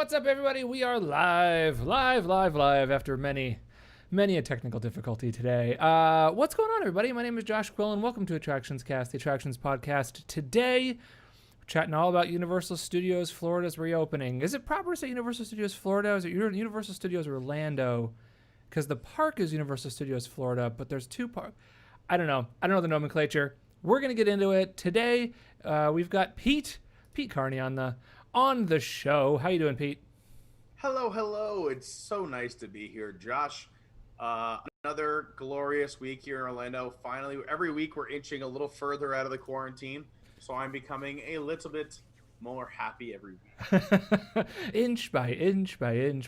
What's up, everybody? We are live after many a technical difficulty today. What's going on, everybody? My name is Josh Quill, and welcome to Attractions Cast, the Attractions podcast. Today, we're chatting all about Universal Studios Florida's reopening. Is it proper to say Universal Studios Florida? Is it Universal Studios Orlando? Because the park is Universal Studios Florida, but there's two parks. I don't know the nomenclature. We're gonna get into it today. We've got Pete Carney on the show. How you doing, Pete? Hello. It's so nice to be here, Josh. Another glorious week here in Orlando. Finally, every week we're inching a little further out of the quarantine, so I'm becoming a little bit more happy every week. Inch by inch,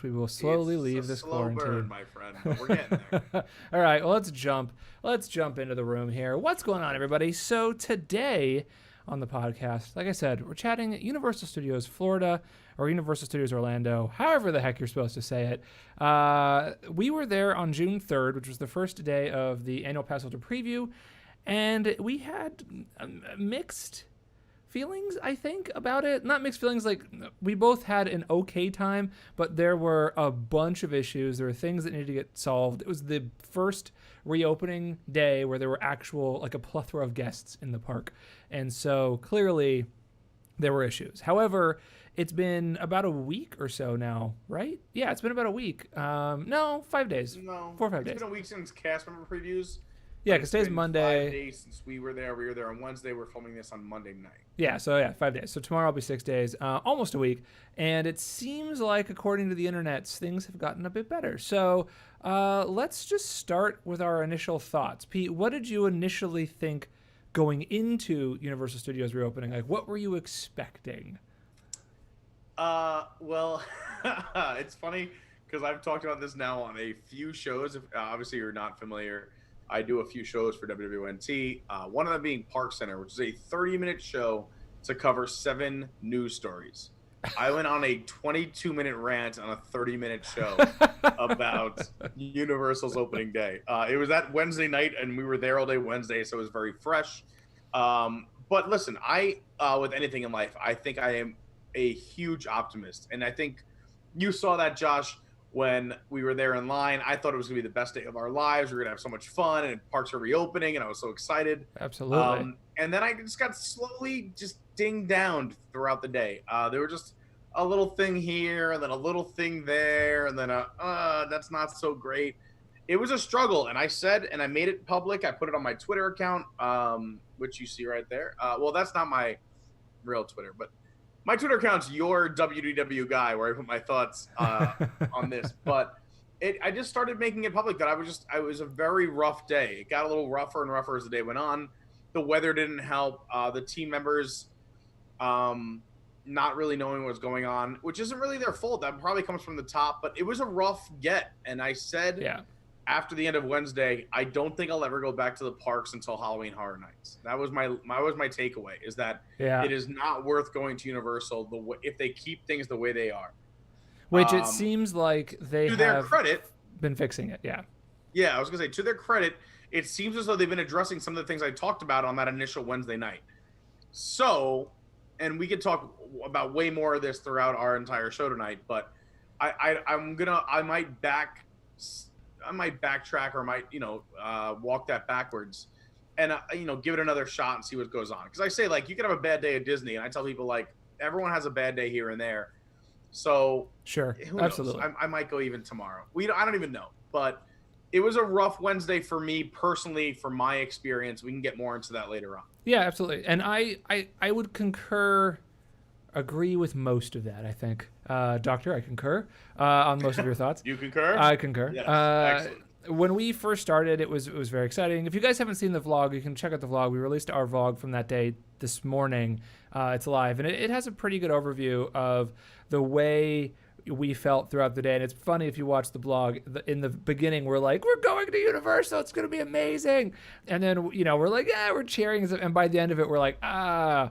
we will slowly leave this quarantine. Slow burn, my friend, but we're getting there. All right, well, let's jump into the room here. What's going on, everybody? So today on the podcast, like I said, we're chatting Universal Studios Florida or Universal Studios Orlando, however the heck you're supposed to say it. We were there on June 3rd, which was the first day of the annual pass holder preview, and we had mixed feelings, I think, about it. Not mixed feelings, like we both had an okay time, but there were a bunch of issues. There were things that needed to get solved. It was the first reopening day where there were a plethora of guests in the park. And so clearly there were issues. However, it's been about a week or so now, right? Yeah, it's been about a week. No, 5 days. No, 4 or 5 days. It's been a week since cast member previews. Yeah, because today's Monday. 5 days since we were there. We were there on Wednesday. We're filming this on Monday night. Yeah, 5 days. So tomorrow will be 6 days, almost a week. And it seems like, according to the internet, things have gotten a bit better. So let's just start with our initial thoughts. Pete, what did you initially think going into Universal Studios reopening? Like, what were you expecting? Well, it's funny because I've talked about this now on a few shows. If obviously you're not familiar, I do a few shows for WWNT. One of them being Park Center, which is a 30-minute show to cover 7 news stories. I went on a 22-minute rant on a 30-minute show about Universal's opening day. It was that Wednesday night, and we were there all day Wednesday, so it was very fresh. But listen, with anything in life, I think I am a huge optimist. And I think you saw that, Josh, when we were there in line. I thought it was going to be the best day of our lives. We were going to have so much fun, and parks are reopening, and I was so excited. Absolutely. And then I just got slowly just dinged down throughout the day. There were just a little thing here, and then a little thing there, and then that's not so great. It was a struggle, and I said, and I made it public. I put it on my Twitter account, which you see right there. Well, that's not my real Twitter, but my Twitter account's your WDW guy, where I put my thoughts on this. But I just started making it public that it was a very rough day. It got a little rougher and rougher as the day went on. The weather didn't help. The team members not really knowing what was going on, which isn't really their fault. That probably comes from the top. But it was a rough get. And I said after the end of Wednesday, I don't think I'll ever go back to the parks until Halloween Horror Nights. That was my takeaway, is that it is not worth going to Universal if they keep things the way they are. Which it seems like they to their credit, been fixing it. Yeah, I was going to say, to their credit, it seems as though they've been addressing some of the things I talked about on that initial Wednesday night. So, and we could talk about way more of this throughout our entire show tonight, but I might backtrack, or might walk that backwards, and give it another shot and see what goes on. Because I say, like, you could have a bad day at Disney, and I tell people, like, everyone has a bad day here and there. So sure, who absolutely, knows? I might go even tomorrow. I don't even know, but it was a rough Wednesday for me personally, from my experience. We can get more into that later on. Yeah, absolutely, and I would agree with most of that. I think, Doctor, I concur on most of your thoughts. You concur? I concur. Yes, excellent. When we first started, it was very exciting. If you guys haven't seen the vlog, you can check out the vlog. We released our vlog from that day this morning. It's live, and it has a pretty good overview of the way we felt throughout the day. And it's funny, if you watch the blog, in the beginning, we're like, we're going to Universal, it's going to be amazing. And then, we're like, yeah, we're cheering. And by the end of it, we're like, yeah.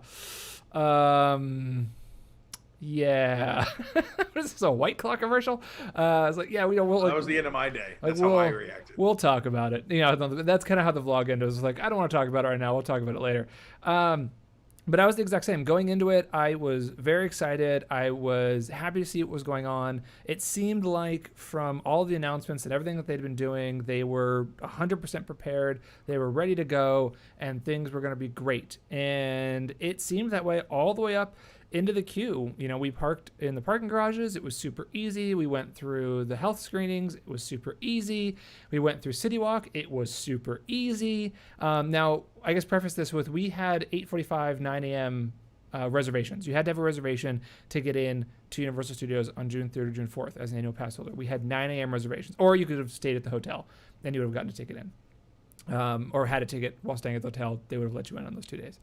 What is this, a White Claw commercial? I was like, yeah, that was the end of my day. That's how I reacted. We'll talk about it. That's kind of how the vlog ended. It was like, I don't want to talk about it right now. We'll talk about it later. But I was the exact same. Going into it, I was very excited. I was happy to see what was going on. It seemed like from all the announcements and everything that they'd been doing, they were 100% prepared. They were ready to go, and things were going to be great. And it seemed that way all the way up into the queue. You know, we parked in the parking garages. It was super easy. We went through the health screenings. It was super easy. We went through City Walk. It was super easy. Now, I guess preface this with, we had 8:45, 9 a.m. Reservations. You had to have a reservation to get in to Universal Studios on June 3rd or June 4th as an annual pass holder. We had 9 a.m. reservations, or you could have stayed at the hotel, then you would have gotten a ticket in. Or had a ticket while staying at the hotel. They would have let you in on those 2 days.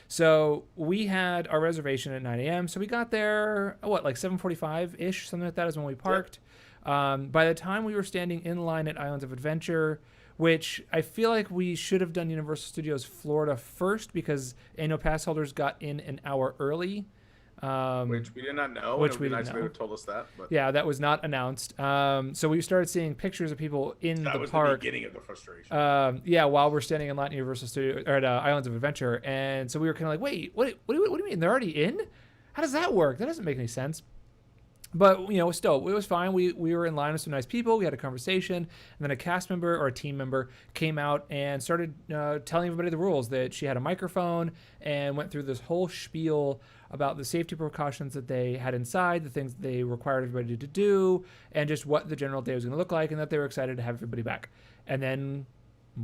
So we had our reservation at 9 a.m. So we got there, like 7:45-ish, something like that is when we parked. Yep. By the time we were standing in line at Islands of Adventure, which I feel like we should have done Universal Studios Florida first, because annual pass holders got in an hour early. Which we did not know. Which it would we be nice didn't if they know. would have told us that. But Yeah, that was not announced. So we started seeing pictures of people in that the was park. the beginning of the frustration. Yeah, while we're standing in line at Universal Studios or at Islands of Adventure, and so we were kind of like, wait, what do you mean they're already in? How does that work? That doesn't make any sense. But, you know, still, it was fine. We were in line with some nice people. We had a conversation. And then a cast member or a team member came out and started telling everybody the rules, that she had a microphone, and went through this whole spiel about the safety precautions that they had inside, the things that they required everybody to do, and just what the general day was going to look like, and that they were excited to have everybody back. And then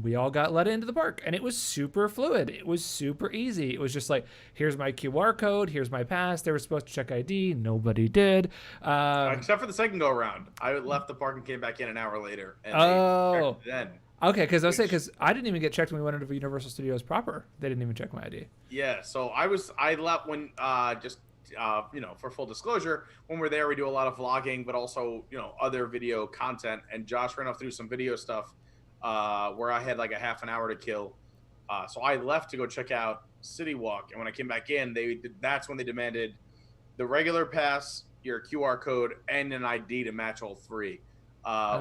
we all got let into the park, and it was super fluid. It was super easy. It was just like, here's my QR code, here's my pass. They were supposed to check ID. Nobody did. Except for the second go around. I left the park and came back in an hour later. And they checked then. Okay, because I didn't even get checked when we went into Universal Studios proper. They didn't even check my ID. Yeah, so I left when for full disclosure, when we're there, we do a lot of vlogging, but also, other video content. And Josh ran off through some video stuff where I had like a half an hour to kill. So I left to go check out City Walk. And when I came back in, that's when they demanded the regular pass, your QR code, and an ID to match all three.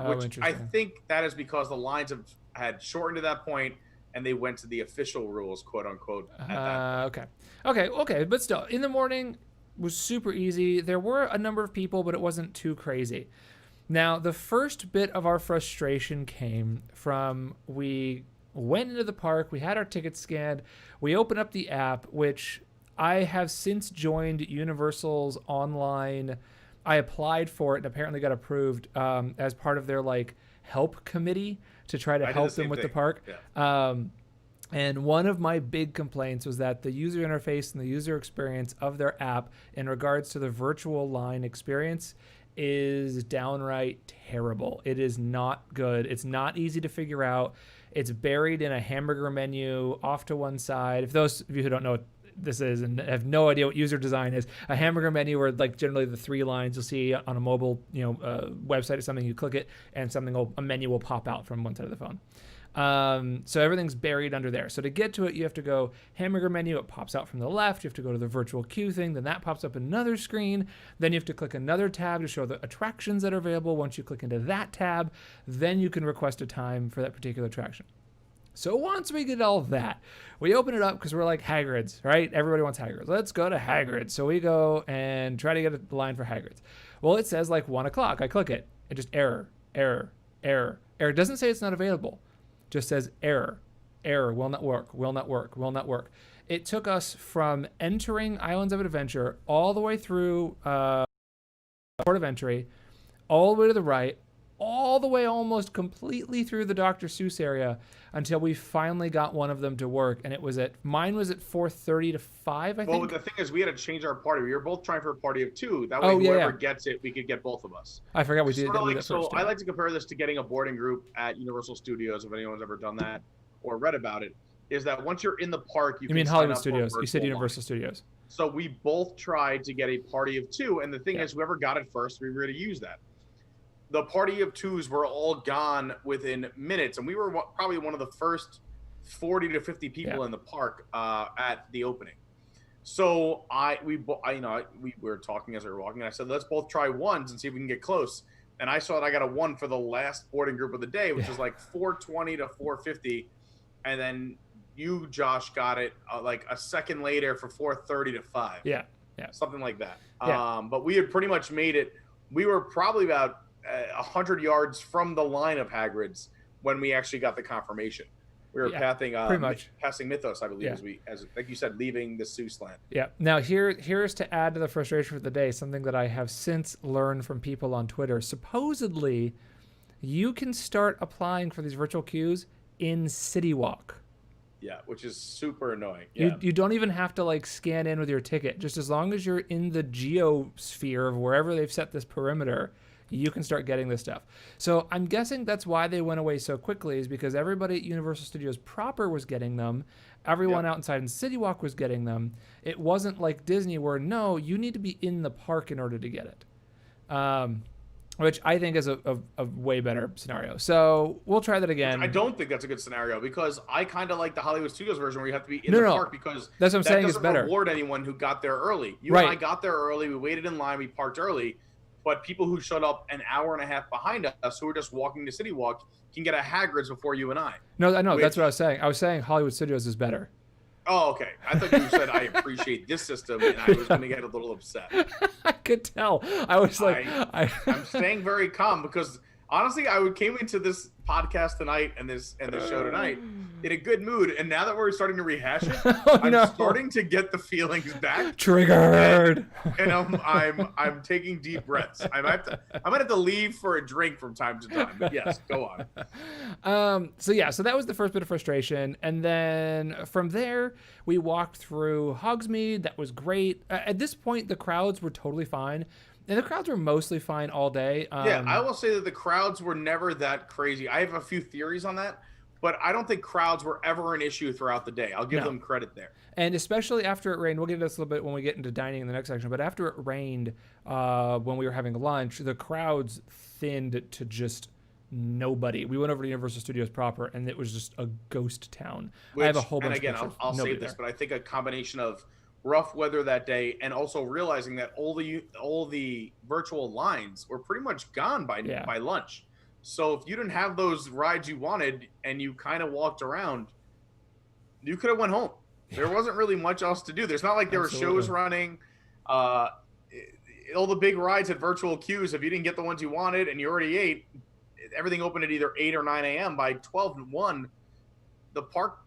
Which I think that is because the lines had shortened to that point, and they went to the official rules, quote unquote. At that point. Okay. But still, in the morning was super easy. There were a number of people, but it wasn't too crazy. Now, the first bit of our frustration came from, we went into the park, we had our tickets scanned, we opened up the app, which I have since joined Universal's online. I applied for it and apparently got approved as part of their help committee to try to help them with the park. Yeah. And one of my big complaints was that the user interface and the user experience of their app in regards to the virtual line experience is downright terrible. It is not good. It's not easy to figure out. It's buried in a hamburger menu off to one side. If those of you who don't know what this is and have no idea what user design is, a hamburger menu where generally the three lines you'll see on a mobile website or something, you click it and a menu will pop out from one side of the phone. So everything's buried under there. So to get to it, you have to go hamburger menu. It pops out from the left. You have to go to the virtual queue thing. Then that pops up another screen. Then you have to click another tab to show the attractions that are available. Once you click into that tab, then you can request a time for that particular attraction. So once we get all that, we open it up because we're like Hagrid's, right? Everybody wants Hagrid's. Let's go to Hagrid's. So we go and try to get a line for Hagrid's. Well, it says 1 o'clock. I click it. It just error. It doesn't say it's not available. Just says error, will not work. It took us from entering Islands of Adventure all the way through port of entry, all the way to the right, all the way almost completely through the Dr. Seuss area until we finally got one of them to work. And mine was at 4:30 to 5, I think. Well, the thing is, we had to change our party. We were both trying for a party of 2. That way, whoever gets it, we could get both of us. I forgot we did that first. So I like to compare this to getting a boarding group at Universal Studios, if anyone's ever done that or read about it, is that once you're in the park, you can mean sign Hollywood up Studios. for a You said virtual Universal line. Studios. So we both tried to get a party of 2, and the thing is, whoever got it first, we were going to use that. The party of 2s were all gone within minutes, and we were probably one of the first 40 to 50 people in the park at the opening. So we were talking as we were walking, and I said, let's both try ones and see if we can get close. And I saw that I got a 1 for the last boarding group of the day, which was 420 to 450. And then you Josh got it like a second later for 4:30 to 5. Yeah. Something like that. Yeah. But we had pretty much made it. We were probably about 100 yards from the line of Hagrid's when we actually got the confirmation. We were passing Mythos, I believe, as like you said, leaving the Seuss land. Yeah. Now here's to add to the frustration for the day, something that I have since learned from people on Twitter. Supposedly, you can start applying for these virtual queues in City Walk. Yeah, which is super annoying. Yeah. You don't even have to like scan in with your ticket. Just as long as you're in the geosphere of wherever they've set this perimeter, you can start getting this stuff. So I'm guessing that's why they went away so quickly, is because everybody at Universal Studios proper was getting them. Everyone outside in City Walk was getting them. It wasn't like Disney where, no, you need to be in the park in order to get it. Which I think is a way better scenario. So we'll try that again. I don't think that's a good scenario because I kind of like the Hollywood Studios version where you have to be in the park because that's what I'm saying is better. Doesn't reward anyone who got there early. You and I got there early. We waited in line. We parked early. But people who showed up an hour and a half behind us, who were just walking to City Walk, can get a Hagrid's before you and I. No, I know. That's what I was saying. I was saying Hollywood Studios is better. Oh, okay. I thought you said I appreciate this system, and I was going to get a little upset. I could tell. I was like, I'm staying very calm because honestly, I came into this podcast tonight and this show tonight in a good mood, and now that we're starting to rehash it, I'm starting to get the feelings back. Triggered. And I'm taking deep breaths. I might have to leave for a drink from time to time. But yes, go on. So that was the first bit of frustration, and then from there we walked through Hogsmeade. That was great. At this point, the crowds were totally fine. And the crowds were mostly fine all day. Yeah, I will say that the crowds were never that crazy. I have a few theories on that, but I don't think crowds were ever an issue throughout the day. I'll give them credit there. And especially after it rained, we'll get into this a little bit when we get into dining in the next section, but after it rained when we were having lunch, the crowds thinned to just nobody. We went over to Universal Studios proper, and it was just a ghost town. I have a whole bunch of pictures. And again, I'll save this, but I think a combination of rough weather that day and also realizing that all the virtual lines were pretty much gone by lunch. So if you didn't have those rides you wanted and you kind of walked around, you could have went home. There wasn't really much else to do. There's not like there were shows running. All the big rides had virtual queues. If you didn't get the ones you wanted and you already ate, everything opened at either 8 or 9 a.m. By 12 and 1, the park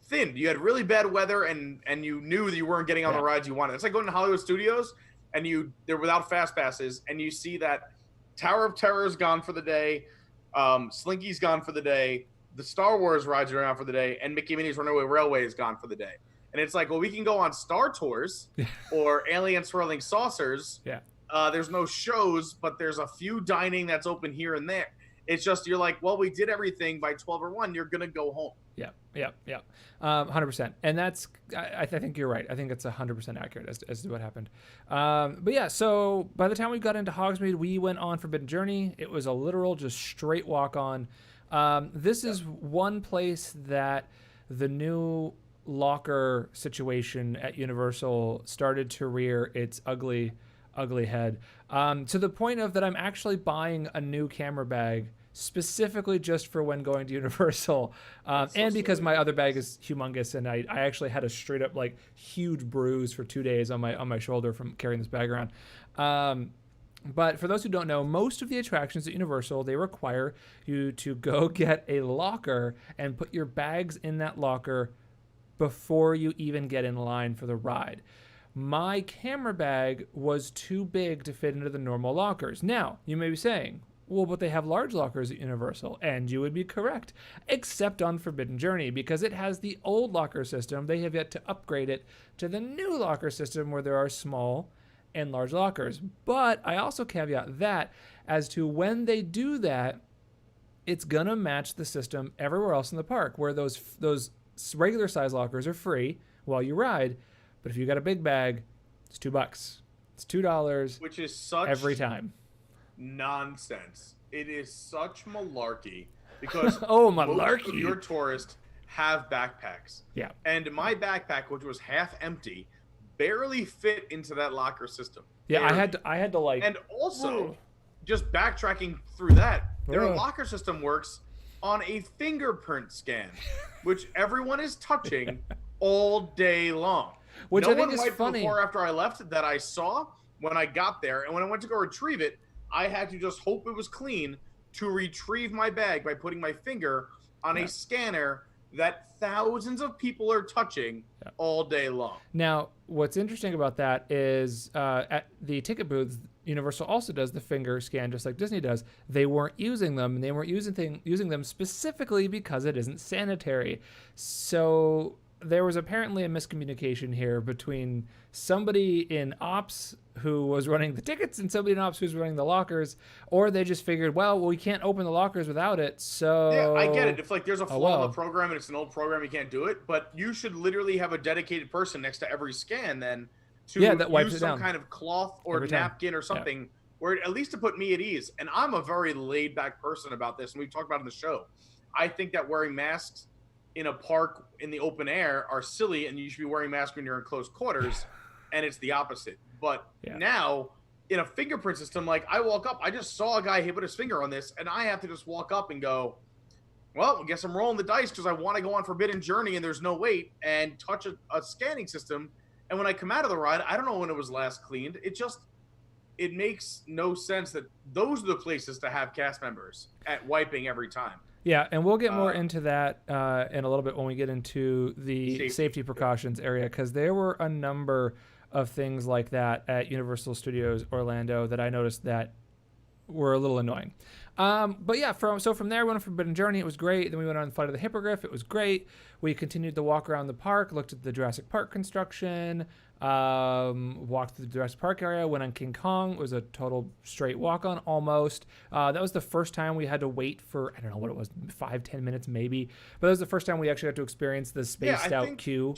thinned. You had really bad weather and you knew that you weren't getting on the rides you wanted. It's like going to Hollywood Studios and they're without fast passes and you see that Tower of Terror is gone for the day, Slinky's gone for the day, the Star Wars rides are gone for the day, and Mickey Minnie's Runaway Railway is gone for the day. And it's like, well, we can go on Star Tours or Alien Swirling Saucers. Yeah. There's no shows, but there's a few dining that's open here and there. It's just, you're like, well, we did everything by 12 or 1. You're going to go home. Yeah. 100%. And that's, I think you're right. I think it's 100% accurate as to what happened. But yeah, so by the time we got into Hogsmeade, we went on Forbidden Journey. It was a literal, just straight walk on. This is one place that the new locker situation at Universal started to rear its ugly head, to the point of that I'm actually buying a new camera bag specifically just for when going to Universal, and because my other bag is humongous, and I actually had a straight up like huge bruise for 2 days on my shoulder from carrying this bag around. But for those who don't know, most of the attractions at Universal, they require you to go get a locker and put your bags in that locker before you even get in line for the ride. My camera bag was too big to fit into the normal lockers. Now, you may be saying, well, but they have large lockers at Universal, and you would be correct, except on Forbidden Journey, because it has the old locker system. They have yet to upgrade it to the new locker system where there are small and large lockers. But I also caveat that as to when they do that, it's going to match the system everywhere else in the park, where those regular size lockers are free while you ride. But if you got a big bag, it's $2. It's $2, which is such every time. Nonsense. It is such malarkey because malarkey. Most of your tourists have backpacks. Yeah. And my backpack, which was half empty, barely fit into that locker system. Yeah, barely. I had to like. And also, just backtracking through that, their locker system works on a fingerprint scan, which everyone is touching all day long. Which no I think one is wiped funny. before or after I left that I saw when I got there. And when I went to go retrieve it, I had to just hope it was clean to retrieve my bag by putting my finger on a scanner that thousands of people are touching all day long. Now, what's interesting about that is at the ticket booths, Universal also does the finger scan just like Disney does. They weren't using them, and they weren't using them specifically because it isn't sanitary. So there was apparently a miscommunication here between somebody in ops who was running the tickets and somebody in ops who's running the lockers, or they just figured, well, we can't open the lockers without it. So yeah, I get it. If like there's a flaw in well. the program and it's an old program, you can't do it. But you should literally have a dedicated person next to every scan then to that wipes use it some down kind of cloth or every time. napkin or something where at least to put me at ease. And I'm a very laid back person about this, and we've talked about it in the show. I think that wearing masks in a park in the open air are silly, and you should be wearing masks when you're in close quarters, and it's the opposite. But now in a fingerprint system, like I walk up, I just saw a guy put his finger on this, and I have to just walk up and go, well, I guess I'm rolling the dice because I want to go on Forbidden Journey and there's no wait, and touch a scanning system. And when I come out of the ride, I don't know when it was last cleaned. It makes no sense that those are the places to have cast members at wiping every time. Yeah, and we'll get more into that in a little bit when we get into the safety precautions area, because there were a number of things like that at Universal Studios Orlando that I noticed that were a little annoying. But yeah, from there we went on Forbidden Journey. It was great. Then we went on Flight of the Hippogriff. It was great. We continued to walk around the park, looked at the Jurassic Park construction, walked through the Jurassic Park area, went on King Kong. It was a total straight walk on almost. That was the first time we had to wait for, I don't know what it was, 5-10 minutes maybe. But that was the first time we actually got to experience the spaced out queue.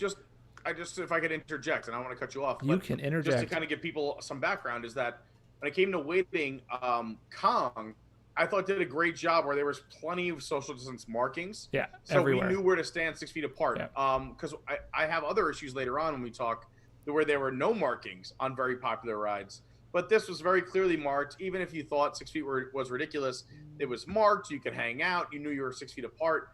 If I could interject, and I don't want to cut you off. You can interject. Just to kind of give people some background, is that when it came to waiting, Kong, I thought did a great job where there was plenty of social distance markings. Yeah, so everywhere. we knew where to stand 6 feet apart. Yeah. Because I have other issues later on when we talk where there were no markings on very popular rides. But this was very clearly marked. Even if you thought 6 feet was ridiculous, it was marked. You could hang out. You knew you were 6 feet apart.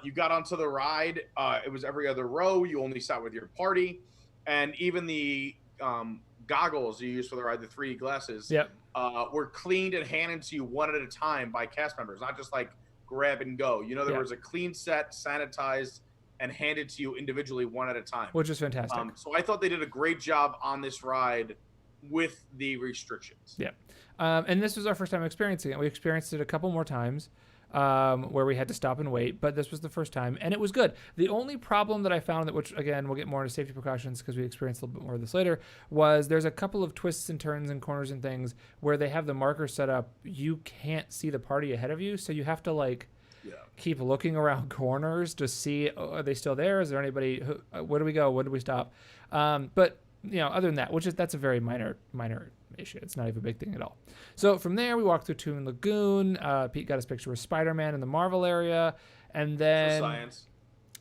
You got onto the ride. It was every other row. You only sat with your party. And even the goggles you use for the ride, the 3D glasses, were cleaned and handed to you one at a time by cast members, not just like grab and go. You know, there was a clean set, sanitized, and handed to you individually one at a time. Which is fantastic. So I thought they did a great job on this ride with the restrictions. Yeah. And this was our first time experiencing it. We experienced it a couple more times. Where we had to stop and wait, but this was the first time, and it was good. The only problem that I found, which again we'll get more into safety precautions because we experienced a little bit more of this later, was there's a couple of twists and turns and corners and things where they have the marker set up. You can't see the party ahead of you, so you have to keep looking around corners to see, are they still there? Is there anybody? Where do we go? Where do we stop? But other than that, that's a very minor issue. It's not even a big thing at all. So from there, we walked through Toon Lagoon. Pete got his picture with Spider-Man in the Marvel area, and then for science.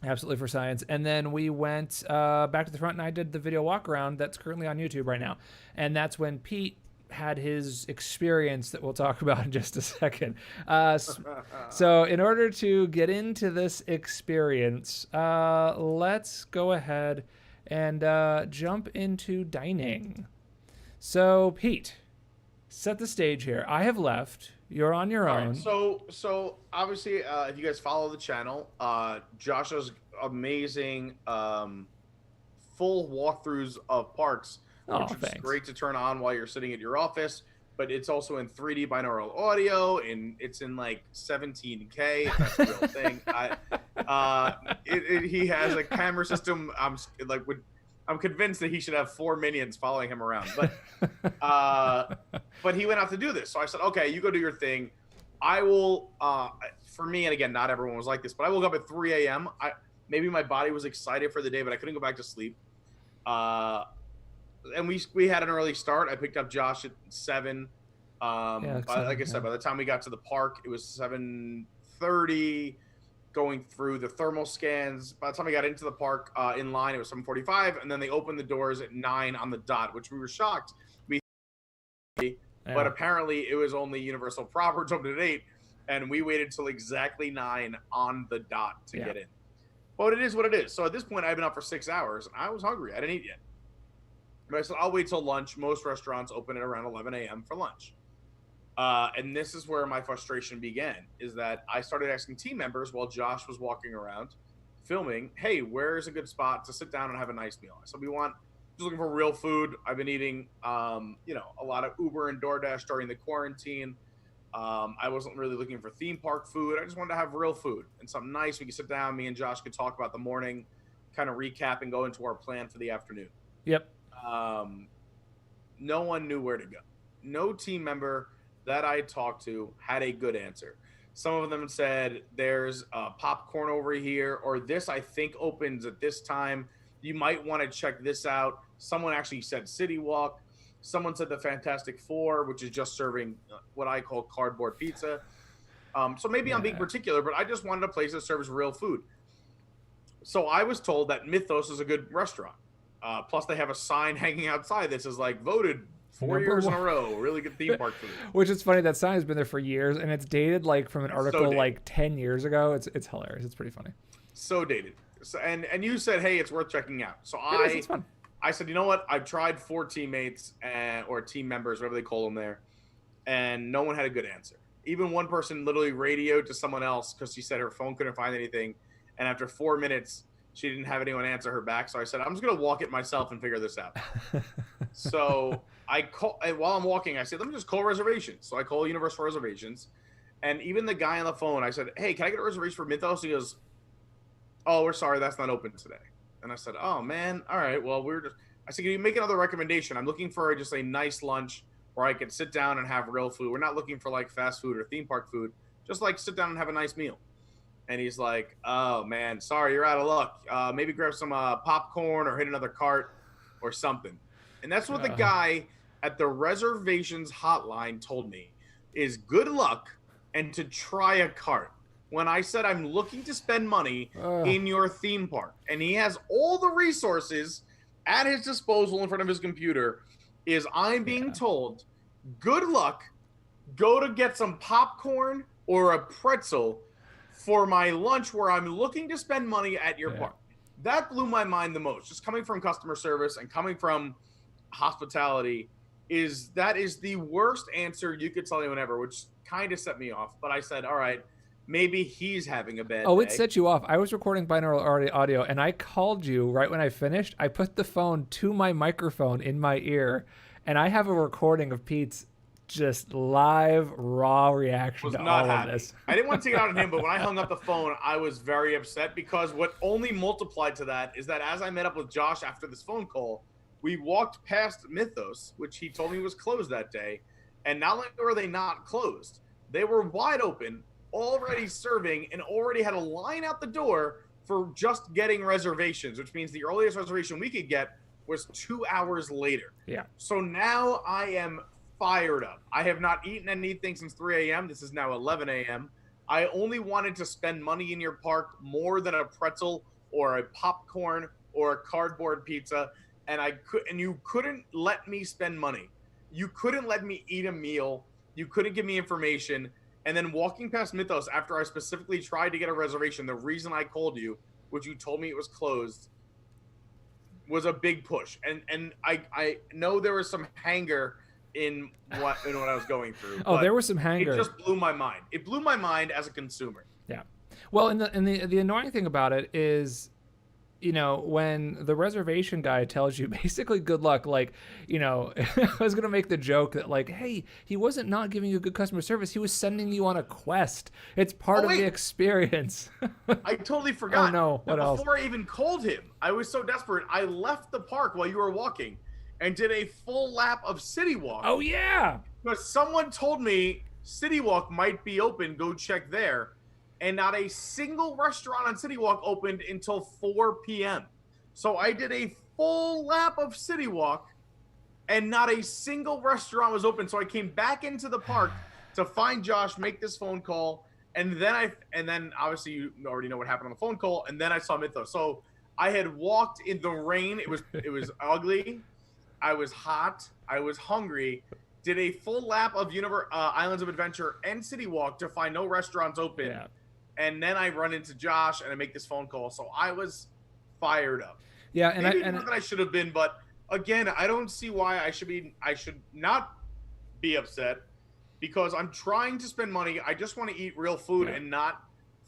Absolutely for science. And then we went back to the front, and I did the video walk around that's currently on YouTube right now. And that's when Pete had his experience that we'll talk about in just a second. So in order to get into this experience, let's go ahead and jump into dining. So, Pete, set the stage here. I have left. You're on your own. Right, so obviously, if you guys follow the channel, Josh's amazing full walkthroughs of parks, which is great to turn on while you're sitting at your office. But it's also in 3D binaural audio, and it's in like 17K. If that's a real thing. He has a camera system. I'm convinced that he should have 4 minions following him around, but he went out to do this. So I said, okay, you go do your thing. I will, for me, and again, not everyone was like this, but I woke up at 3 a.m. Maybe my body was excited for the day, but I couldn't go back to sleep. And we had an early start. I picked up Josh at 7. Like I said, by the time we got to the park, it was 7:30. Going through the thermal scans. By the time we got into the park in line, it was 7:45, and then they opened the doors at 9 on the dot, which we were shocked. But apparently it was only Universal proper, opened at 8. and we waited till exactly 9 on the dot to Yeah. get in. But it is what it is. So at this point, I've been up for 6 hours, and I was hungry. I didn't eat yet. But I said, I'll wait till lunch. Most restaurants open at around 11 a.m. for lunch. And this is where my frustration began, is that I started asking team members while Josh was walking around filming, hey, where is a good spot to sit down and have a nice meal? So we want, just looking for real food. I've been eating, a lot of Uber and DoorDash during the quarantine. I wasn't really looking for theme park food. I just wanted to have real food and something nice. We could sit down, me and Josh could talk about the morning, kind of recap and go into our plan for the afternoon. Yep. No one knew where to go. No team member that I talked to had a good answer. Some of them said, there's popcorn over here, or this I think opens at this time. You might want to check this out. Someone actually said City Walk. Someone said the Fantastic Four, which is just serving what I call cardboard pizza. So maybe I'm being particular, but I just wanted a place that serves real food. So I was told that Mythos is a good restaurant. Plus, they have a sign hanging outside that says, like, voted 4 years in a row. Really good theme park food. Which is funny. That sign has been there for years, and it's dated like from an article like 10 years ago. It's hilarious. It's pretty funny. So dated. So, and you said, hey, it's worth checking out. So It's fun. I said, you know what? I've tried 4 teammates or team members, whatever they call them there, and no one had a good answer. Even one person literally radioed to someone else because she said her phone couldn't find anything, and after 4 minutes, she didn't have anyone answer her back. So I said, I'm just gonna walk it myself and figure this out. So I call, and while I'm walking, I said, let me just call reservations. So I call Universal Reservations, and even the guy on the phone, I said, hey, can I get a reservation for Mythos? He goes, oh, we're sorry, that's not open today. And I said, oh man, all right, well, I said, can you make another recommendation? I'm looking for just a nice lunch where I could sit down and have real food. We're not looking for like fast food or theme park food, just like sit down and have a nice meal. And he's like, oh man, sorry, you're out of luck. Maybe grab some popcorn or hit another cart or something. And that's what the guy at the reservations hotline told me, is good luck and to try a cart. When I said I'm looking to spend money in your theme park, and he has all the resources at his disposal in front of his computer, is I'm being told, good luck, go to get some popcorn or a pretzel for my lunch where I'm looking to spend money at your park. That blew my mind the most. Just coming from customer service and coming from hospitality, that is the worst answer you could tell anyone ever, which kind of set me off. But I said, all right, maybe he's having a bad day. It set you off. I was recording binaural audio, and I called you right when I finished. I put the phone to my microphone in my ear, and I have a recording of Pete's just live, raw reaction to all of this. I didn't want to take it out on him, but when I hung up the phone, I was very upset, because what only multiplied to that is that as I met up with Josh after this phone call, we walked past Mythos, which he told me was closed that day, and not only were they not closed, they were wide open, already serving, and already had a line out the door for just getting reservations, which means the earliest reservation we could get was 2 hours later. Yeah. So now I am fired up. I have not eaten anything since 3 a.m. This is now 11 a.m. I only wanted to spend money in your park more than a pretzel or a popcorn or a cardboard pizza, and you couldn't let me spend money. You couldn't let me eat a meal. You couldn't give me information. And then walking past Mythos after I specifically tried to get a reservation, the reason I called you, which you told me it was closed, was a big push. And I know there was some hanger in what I was going through. There was some hanger. It just blew my mind. It blew my mind as a consumer. Yeah. Well, and the annoying thing about it is, when the reservation guy tells you basically good luck, like, I was going to make the joke that, like, hey, he wasn't not giving you good customer service. He was sending you on a quest. It's part of the experience. I totally forgot. Oh, no. What else? Before I even called him, I was so desperate. I left the park while you were walking and did a full lap of City Walk. Oh, yeah. Because someone told me City Walk might be open. Go check there. And not a single restaurant on City Walk opened until 4 p.m. So I did a full lap of City Walk, and not a single restaurant was open. So I came back into the park to find Josh, make this phone call, and then obviously you already know what happened on the phone call, and then I saw Mythos. So I had walked in the rain. It was ugly. I was hot. I was hungry. did a full lap of Islands of Adventure and City Walk to find no restaurants open. Yeah. And then I run into Josh and I make this phone call. So I was fired up. Yeah, and Maybe more than I should have been, but again, I don't see why I should not be upset, because I'm trying to spend money. I just want to eat real food and not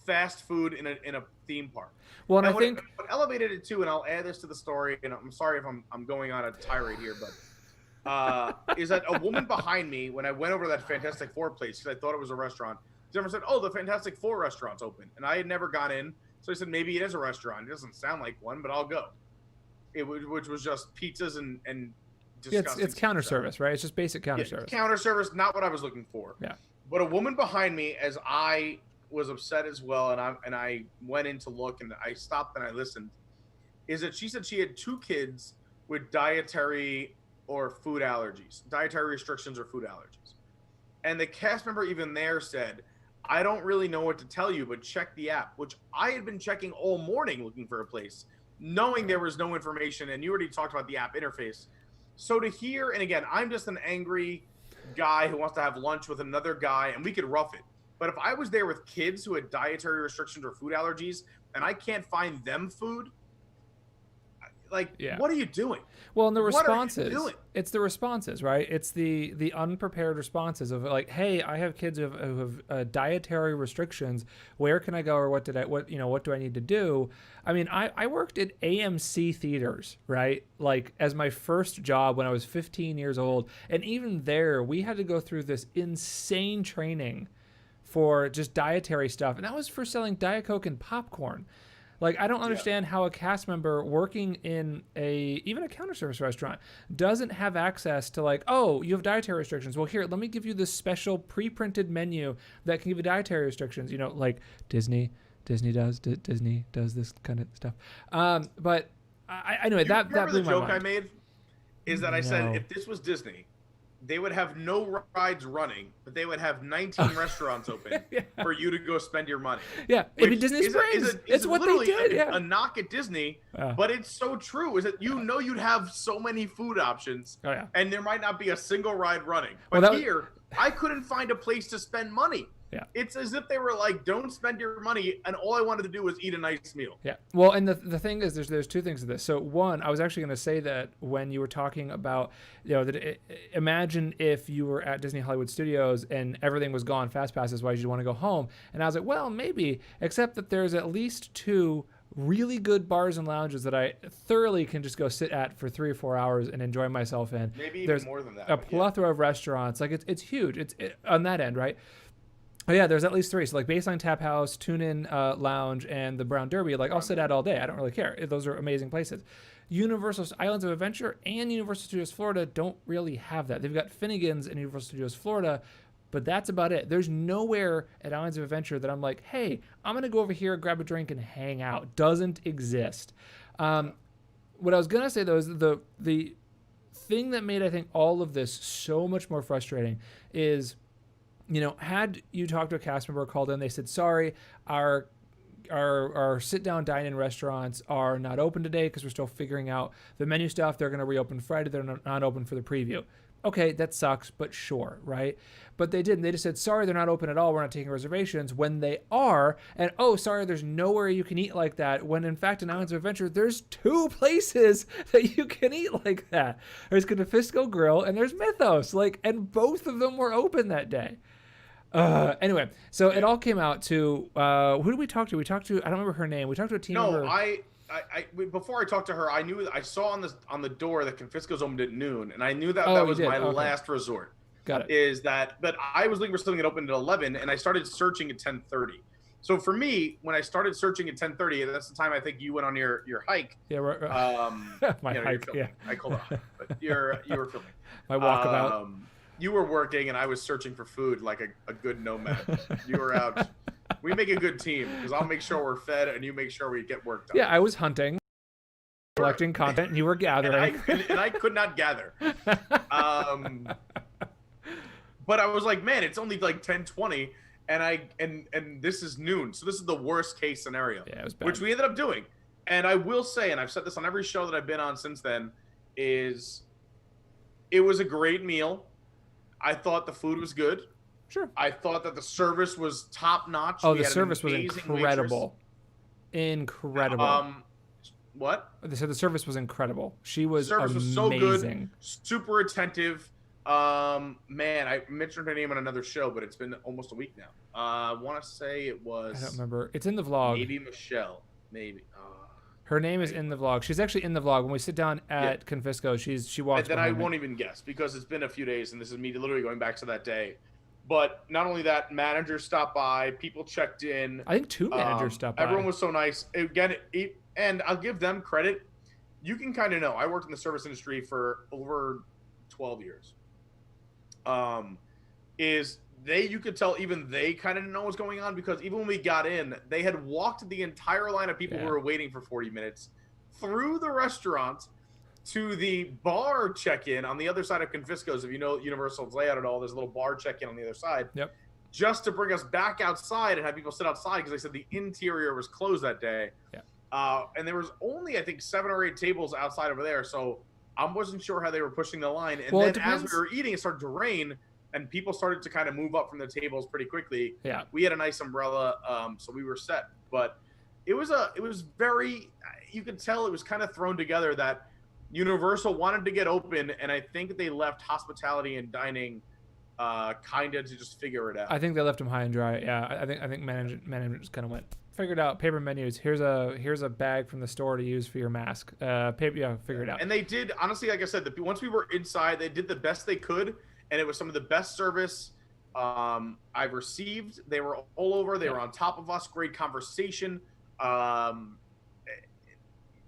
fast food in a theme park. Well, and I think what elevated it too, and I'll add this to the story, and I'm sorry if I'm going on a tirade here, but is that a woman behind me, when I went over to that Fantastic Four place, because I thought it was a restaurant, someone said, "Oh, the Fantastic Four restaurant's open," and I had never gone in, so I said, "Maybe it is a restaurant. It doesn't sound like one, but I'll go." Which was just pizzas and disgusting. It's counter service, right? It's just basic counter service. Counter service, not what I was looking for. Yeah. But a woman behind me, as I was upset as well, and I went in to look, and I stopped and I listened, is that she said she had 2 kids with dietary or food allergies, dietary restrictions or food allergies. And the cast member even there said, "I don't really know what to tell you, but check the app," which I had been checking all morning looking for a place, knowing there was no information, and you already talked about the app interface. So to hear, and again, I'm just an angry guy who wants to have lunch with another guy, and we could rough it. But if I was there with kids who had dietary restrictions or food allergies, and I can't find them food, what are you doing? Well, and the responses, it's the responses, right? It's the unprepared responses of like, "Hey, I have kids who have dietary restrictions. Where can I go, or what do I need to do?" I mean, I worked at AMC theaters, right? Like as my first job when I was 15 years old, and even there we had to go through this insane training for just dietary stuff, and that was for selling Diet Coke and popcorn. Like, I don't understand how a cast member working in even a counter service restaurant doesn't have access to, like, "Oh, you have dietary restrictions. Well, here, let me give you this special pre-printed menu that can give you dietary restrictions." You know, like Disney does this kind of stuff. But I know that blew my mind. The joke I made is that I said, if this was Disney, they would have no rides running, but they would have 19 restaurants open for you to go spend your money. Yeah, it'd be Disney Springs. It's what they did. A knock at Disney, but it's so true. Is that you'd have so many food options, and there might not be a single ride running. But here, I couldn't find a place to spend money. Yeah. It's as if they were like, "Don't spend your money," and all I wanted to do was eat a nice meal. Yeah. Well, and the thing is, there's 2 things to this. So one, I was actually going to say that when you were talking about, imagine if you were at Disney Hollywood Studios and everything was gone, fast passes, why did you want to go home? And I was like, well, maybe, except that there's at least 2 really good bars and lounges that I thoroughly can just go sit at for 3 or 4 hours and enjoy myself in. Maybe even there's more than that. A plethora of restaurants. Like it's huge. It's on that end, right? Oh yeah, there's at least 3. So like Baseline Tap House, Tune In Lounge, and the Brown Derby. Like I'll sit at all day. I don't really care. Those are amazing places. Universal Islands of Adventure and Universal Studios Florida don't really have that. They've got Finnegan's and Universal Studios Florida, but that's about it. There's nowhere at Islands of Adventure that I'm like, "Hey, I'm gonna go over here, grab a drink, and hang out." Doesn't exist. What I was gonna say though is the thing that made, I think, all of this so much more frustrating is, had you talked to a cast member, called in, they said, "Sorry, our sit-down dine-in restaurants are not open today because we're still figuring out the menu stuff. They're going to reopen Friday. They're not open for the preview." Okay, that sucks, but sure, right? But they didn't. They just said, "Sorry, they're not open at all. We're not taking reservations," when they are. And, "Oh, sorry, there's nowhere you can eat like that," when in fact in Islands of Adventure, there's 2 places that you can eat like that. There's Nabisco Grill and there's Mythos. And both of them were open that day. Anyway, so it all came out to, who did we talk to? We talked to, I don't remember her name. We talked to a team member. Before I talked to her, I saw on the door that Confisco's opened at noon, and I knew that was my last resort. Got it. But I was looking for something that opened at 11, and I started searching at 10:30. So for me, when I started searching at 10:30, that's the time I think you went on your hike. Yeah, my hike. Yeah, I called off, but you were filming. My walkabout. You were working, and I was searching for food like a good nomad. You were out. We make a good team because I'll make sure we're fed, and you make sure we get work done. Yeah, I was hunting, collecting content, and you were gathering. and I could not gather. But I was like, man, it's only like 10:20, and this is noon, so this is the worst case scenario. Yeah, it was bad. Which we ended up doing. And I will say, and I've said this on every show that I've been on since then, is it was a great meal. I thought the food was good. Sure. I thought that the service was top notch. Oh, We the had an service was amazing incredible. Incredible. What? They said the service was incredible. She was Service amazing. was so good, super attentive. Man, I mentioned her name on another show, but it's been almost a week now. I want to say it was. I don't remember. It's in the vlog. Maybe Michelle. Maybe. Her name is in the vlog. She's actually in the vlog. When we sit down at Confisco, she walks. And then I won't even guess because it's been a few days, and this is me literally going back to that day. But not only that, managers stopped by, people checked in. I think 2 managers stopped by. Everyone was so nice. Again, and I'll give them credit. You can kind of know. I worked in the service industry for over 12 years. You could tell even they kind of know what's going on because even when we got in, they had walked the entire line of people who were waiting for 40 minutes through the restaurant to the bar check-in on the other side of Confisco's. If you know Universal's layout at all, there's a little bar check-in on the other side. Yep. Just to bring us back outside and have people sit outside because they said the interior was closed that day. Yeah. And there was only, I think, 7 or 8 tables outside over there. So I wasn't sure how they were pushing the line. And then as we were eating, it started to rain and people started to kind of move up from the tables pretty quickly. Yeah. We had a nice umbrella, so we were set. But it was very, you could tell it was kind of thrown together that Universal wanted to get open, and I think they left hospitality and dining kind of to just figure it out. I think they left them high and dry. Yeah, I think management just kind of went, figured out paper menus. Here's a bag from the store to use for your mask. Figure it out. And they did, honestly, like I said, once we were inside, they did the best they could, and it was some of the best service I've received. They were all over. They were on top of us. Great conversation.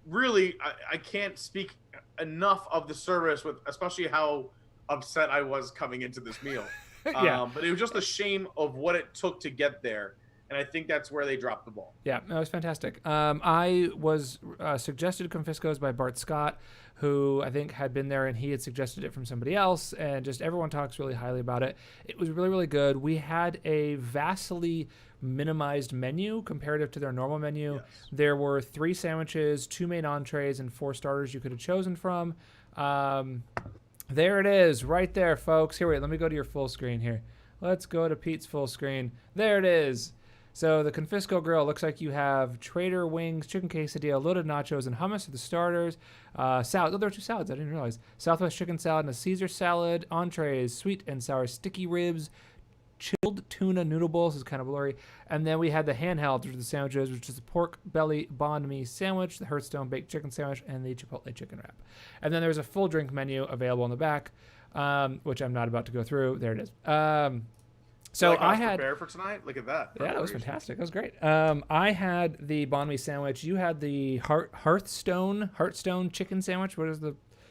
Really, I can't speak enough of the service, with especially how upset I was coming into this meal. But it was just a shame of what it took to get there. And I think that's where they dropped the ball. Yeah, that was fantastic. I was suggested Confisco's by Bart Scott, who I think had been there, and he had suggested it from somebody else, and just everyone talks really highly about it. It was really, really good. We had a vastly minimized menu comparative to their normal menu. Yes. There were 3 sandwiches, 2 main entrees, and 4 starters you could have chosen from. There it is, right there, folks. Here, wait, let me go to your full screen here. Let's go to Pete's full screen. There it is. So the Confisco Grill looks like you have Trader Wings, chicken quesadilla, loaded nachos, and hummus for the starters. Salad. Oh, there were 2 salads. I didn't realize. Southwest chicken salad and a Caesar salad. Entrees, sweet and sour sticky ribs, chilled tuna noodle bowls. This is kind of blurry. And then we had the handheld, which are the sandwiches, which is the pork belly banh mi sandwich, the Hearthstone baked chicken sandwich, and the Chipotle chicken wrap. And then there's a full drink menu available in the back, which I'm not about to go through. There it is. So like I had prepared for tonight. Look at that. Yeah, that was fantastic. That was great. I had the banh mi sandwich. You had the Hearthstone chicken sandwich. What is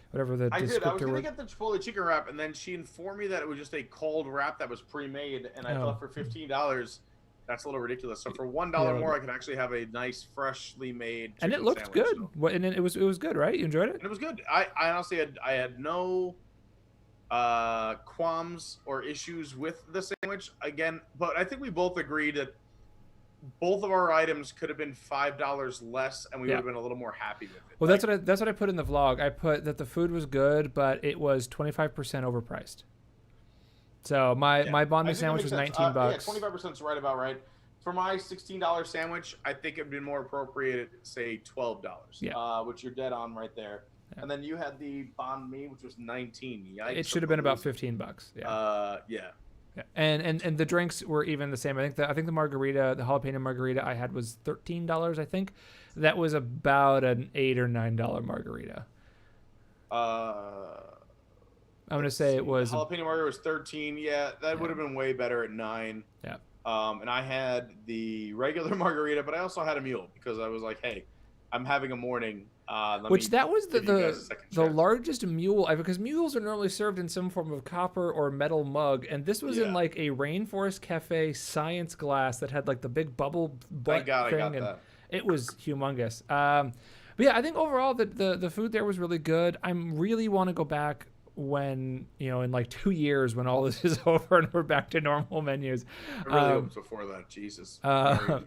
whatever the I did. I was descriptor gonna word? get the Chipotle chicken wrap, and then she informed me that it was just a cold wrap that was pre-made, and I thought for $15, that's a little ridiculous. So for $1 more, I could actually have a nice, freshly made. And it looked sandwich, good. So. And it was good, right? You enjoyed it? And it was good. I honestly had no qualms or issues with the sandwich again, but I think we both agreed that both of our items could have been $5 less, and we would have been a little more happy with it. Well, that's what I put in the vlog. I put that the food was good, but it was 25% overpriced. So my banh mi sandwich was $19. Yeah, 25% is right about right. For my $16 sandwich, I think it'd been more appropriate, say $12. Which you're dead on right there. Yeah. And then you had the banh mi, which was $19. Yikes, it should have been about $15. Yeah. Yeah. And the drinks were even the same. I think the margarita, the jalapeno margarita I had was $13. I think that was about an $8 or $9 margarita. I'm gonna say it was jalapeno margarita was $13. Yeah, that would have been way better at $9. Yeah. And I had the regular margarita, but I also had a mule because I was like, hey, I'm having a morning. Which that was the largest mule, because mules are normally served in some form of copper or metal mug, and this was in like a Rainforest Cafe science glass that had like the big bubble butt thing, and it was humongous. But yeah, I think overall the food there was really good. I really want to go back when, in like 2 years when all this is over and we're back to normal menus. I really hope before that. Jesus. Yeah,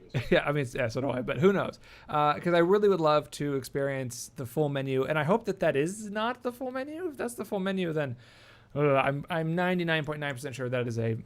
I mean, yeah, so do I, but who knows? Because I really would love to experience the full menu, and I hope that is not the full menu. If that's the full menu, then I'm 99.9% sure that is a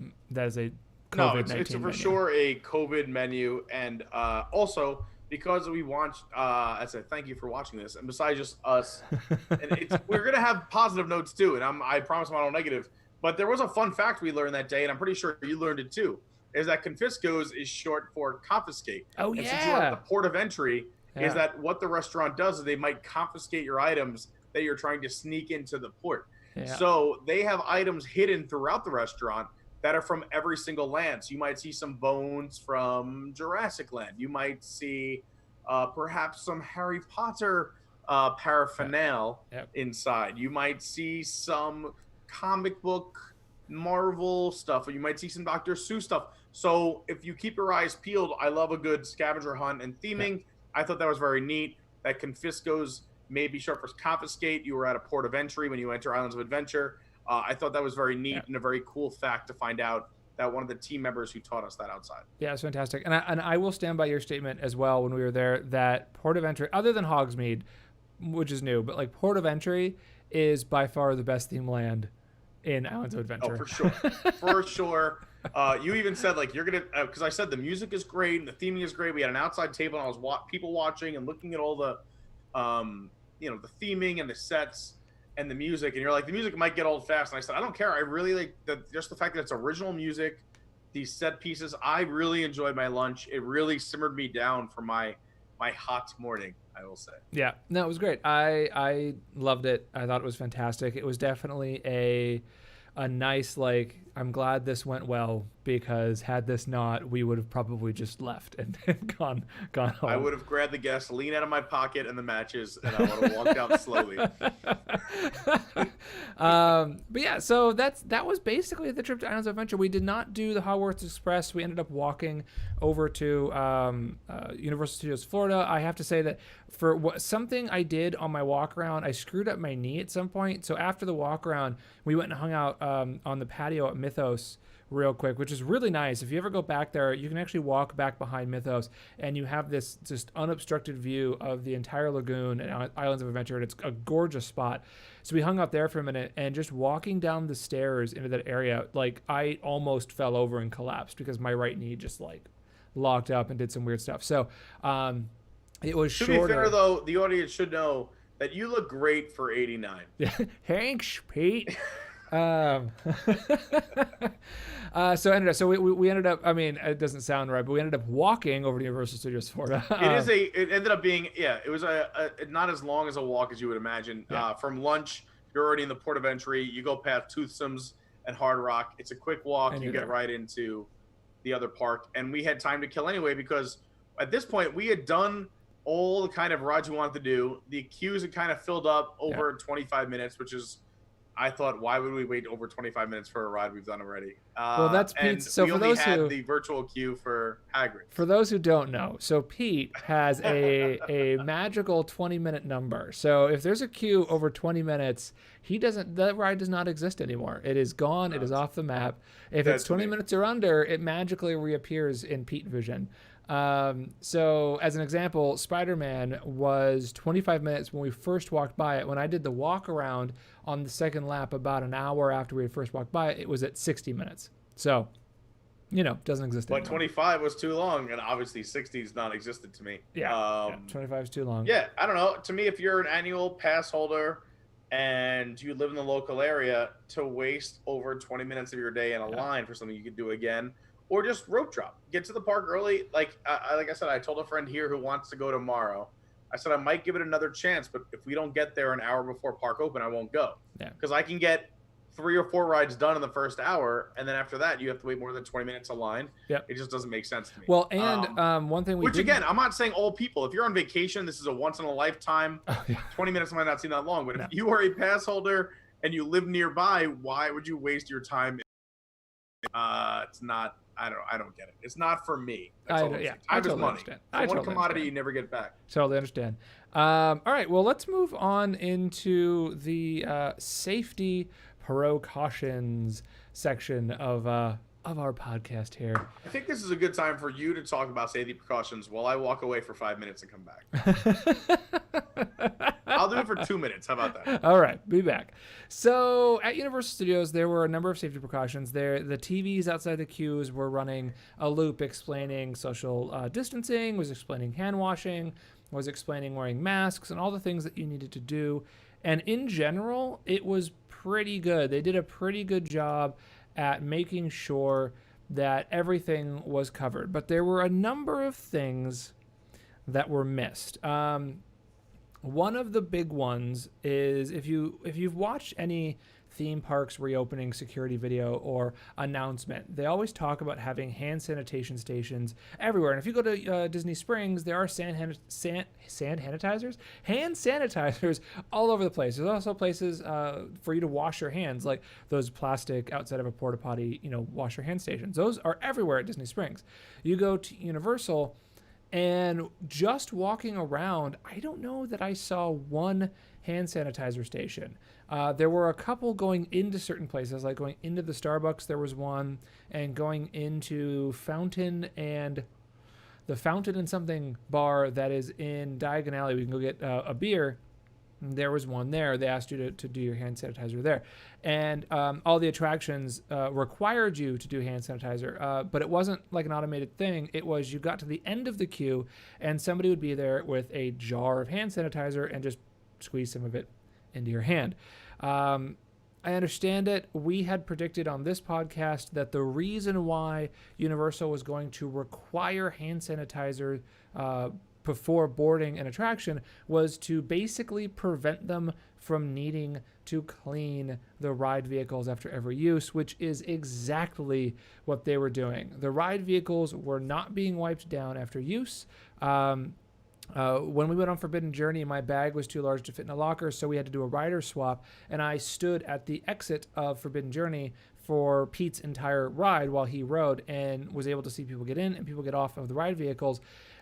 No, COVID-19 it's for menu. sure a COVID menu, and also because we watched. I said thank you for watching this, and besides just us, and we're gonna have positive notes too, and I promise I'm not all negative. But there was a fun fact we learned that day, and I'm pretty sure you learned it too. Is that confiscos is short for confiscate, Oh and since you're at the yeah. port of entry, is Yeah. that what the restaurant does is they might confiscate your items that you're trying to sneak into the port. Yeah. So they have items hidden throughout the restaurant that are from every single land. So you might see some bones from Jurassic Land. You might see perhaps some Harry Potter paraphernalia Yep. inside. You might see some comic book Marvel stuff, or you might see some Dr. Seuss stuff. So if you keep your eyes peeled, I love a good scavenger hunt and theming. Yep. I thought that was very neat. That confiscos may be short for confiscate. You were at a port of entry when you enter Islands of Adventure. I thought that was very neat Yep. and a very cool fact to find out that one of the team members who taught us that outside. Yeah, it's fantastic. And I will stand by your statement as well when we were there that port of entry, other than Hogsmeade, which is new, but like port of entry is by far the best theme land in Islands of Adventure. Oh, for sure. For sure. You even said like you're gonna because I said the music is great and the theming is great. We had an outside table and I was people watching and looking at all the, the theming and the sets and the music. And you're like the music might get old fast. And I said I don't care. I really like just the fact that it's original music, these set pieces. I really enjoyed my lunch. It really simmered me down for my hot morning, I will say. Yeah, no, it was great. I loved it. I thought it was fantastic. It was definitely a nice, like, I'm glad this went well, because had this not, we would have probably just left and gone home. I would have grabbed the gasoline out of my pocket and the matches, and I would have walked out slowly. But yeah, so that was basically the trip to Islands of Adventure. We did not do the Hogwarts Express. We ended up walking over to Universal Studios Florida. I have to say that for something I did on my walk around, I screwed up my knee at some point. So after the walk around, we went and hung out on the patio at Mythos real quick, which is really nice. If you ever go back there, you can actually walk back behind Mythos and you have this just unobstructed view of the entire lagoon and Islands of Adventure, and it's a gorgeous spot. So we hung out there for a minute, and just walking down the stairs into that area, like I almost fell over and collapsed because my right knee just like locked up and did some weird stuff. So it was To shorter. be fair, though, the audience should know that you look great for 89. Thanks, Pete. So we ended up, I mean, it doesn't sound right, but we ended up walking over to Universal Studios Florida. It ended up being, it was not as long as a walk as you would imagine. Yeah. From lunch, you're already in the port of entry. You go past Toothsome's and Hard Rock. It's a quick walk. And You you're get there. right into the other park. And we had time to kill anyway, because at this point we had done all the kind of rides we wanted to do. The queues had kind of filled up over 25 minutes, which is, I thought, why would we wait over 25 minutes for a ride we've done already? Well, that's and Pete's. So we for only those had who the virtual queue for Hagrid. For those who don't know, so Pete has a magical 20-minute number. So if there's a queue over 20 minutes, that ride does not exist anymore. It is gone. It is off the map. If it's 20 minutes or under, it magically reappears in Pete Vision. So as an example, Spider-Man was 25 minutes when we first walked by it. When I did the walk around on the second lap about an hour after we had first walked by it was at 60 minutes. So, doesn't exist But anymore. 25 was too long, and obviously 60 is non-existent to me. Yeah, 25 is too long. Yeah, I don't know. To me, if you're an annual pass holder and you live in the local area, to waste over 20 minutes of your day in a line for something you could do again, or just rope drop. Get to the park early. Like I said, I told a friend here who wants to go tomorrow. I said I might give it another chance, but if we don't get there an hour before park open, I won't go. Yeah. Because I can get 3 or 4 rides done in the first hour, and then after that, you have to wait more than 20 minutes a line. Yep. It just doesn't make sense to me. Well, and one thing Which again, I'm not saying all people. If you're on vacation, this is a once in a lifetime. 20 minutes might not seem that long, but if you are a pass holder and you live nearby, why would you waste your time? It's not. I don't get it. It's not for me. That's all I'm saying. I Time is totally money. understand. It's I one totally commodity understand. you never get back. Totally understand. All right, well, let's move on into the safety precautions section of of our podcast here. I think this is a good time for you to talk about safety precautions while I walk away for 5 minutes and come back. I'll do it for 2 minutes. How about that? All right, be back. So at Universal Studios, there were a number of safety precautions. There, the TVs outside the queues were running a loop explaining social distancing, was explaining hand washing, was explaining wearing masks, and all the things that you needed to do. And in general, it was pretty good. They did a pretty good job at making sure that everything was covered. But there were a number of things that were missed. One of the big ones is if you've watched any theme parks reopening security video or announcement, they always talk about having hand sanitation stations everywhere. And if you go to Disney Springs, there are hand sanitizers all over the place. There's also places for you to wash your hands, like those plastic outside of a porta potty, wash your hand stations. Those are everywhere at Disney Springs. You go to Universal, and just walking around, I don't know that I saw one hand sanitizer station. There were a couple going into certain places, like going into the Starbucks, there was one, and going into the Fountain and something bar that is in Diagon Alley. We can go get a beer. There was one there. They asked you to do your hand sanitizer there. And all the attractions required you to do hand sanitizer, but it wasn't like an automated thing. It was you got to the end of the queue and somebody would be there with a jar of hand sanitizer and just squeeze some of it into your hand. I understand it. We had predicted on this podcast that the reason why Universal was going to require hand sanitizer before boarding an attraction was to basically prevent them from needing to clean the ride vehicles after every use, which is exactly what they were doing. The ride vehicles were not being wiped down after use. When we went on Forbidden Journey, my bag was too large to fit in a locker, so we had to do a rider swap, and I stood at the exit of Forbidden Journey for Pete's entire ride while he rode and was able to see people get in and people get off of the ride vehicles.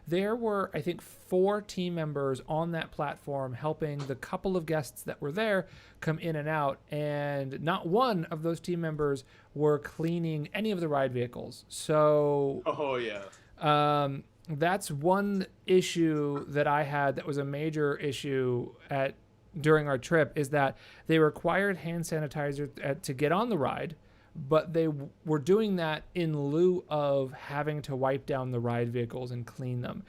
There were, I think, 4 team members on that platform helping the couple of guests that were there come in and out, and not one of those team members were cleaning any of the ride vehicles. So, that's one issue that I had that was a major issue during our trip, is that they required hand sanitizer to get on the ride, but they were doing that in lieu of having to wipe down the ride vehicles and clean them,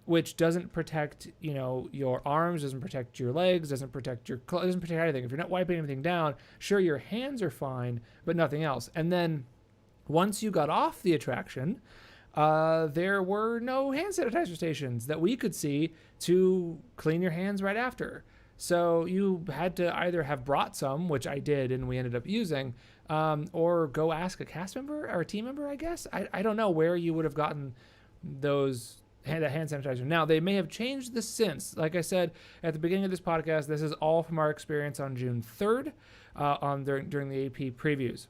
which doesn't protect, your arms, doesn't protect your legs, doesn't protect your clothes, doesn't protect anything. If you're not wiping anything down, sure, your hands are fine, but nothing else. And then once you got off the attraction, there were no hand sanitizer stations that we could see to clean your hands right after. So you had to either have brought some, which I did and we ended up using, or go ask a cast member or a team member, I guess. I don't know where you would have gotten those hand sanitizer. Now, they may have changed this since. Like I said at the beginning of this podcast, this is all from our experience on June 3rd during the AP previews.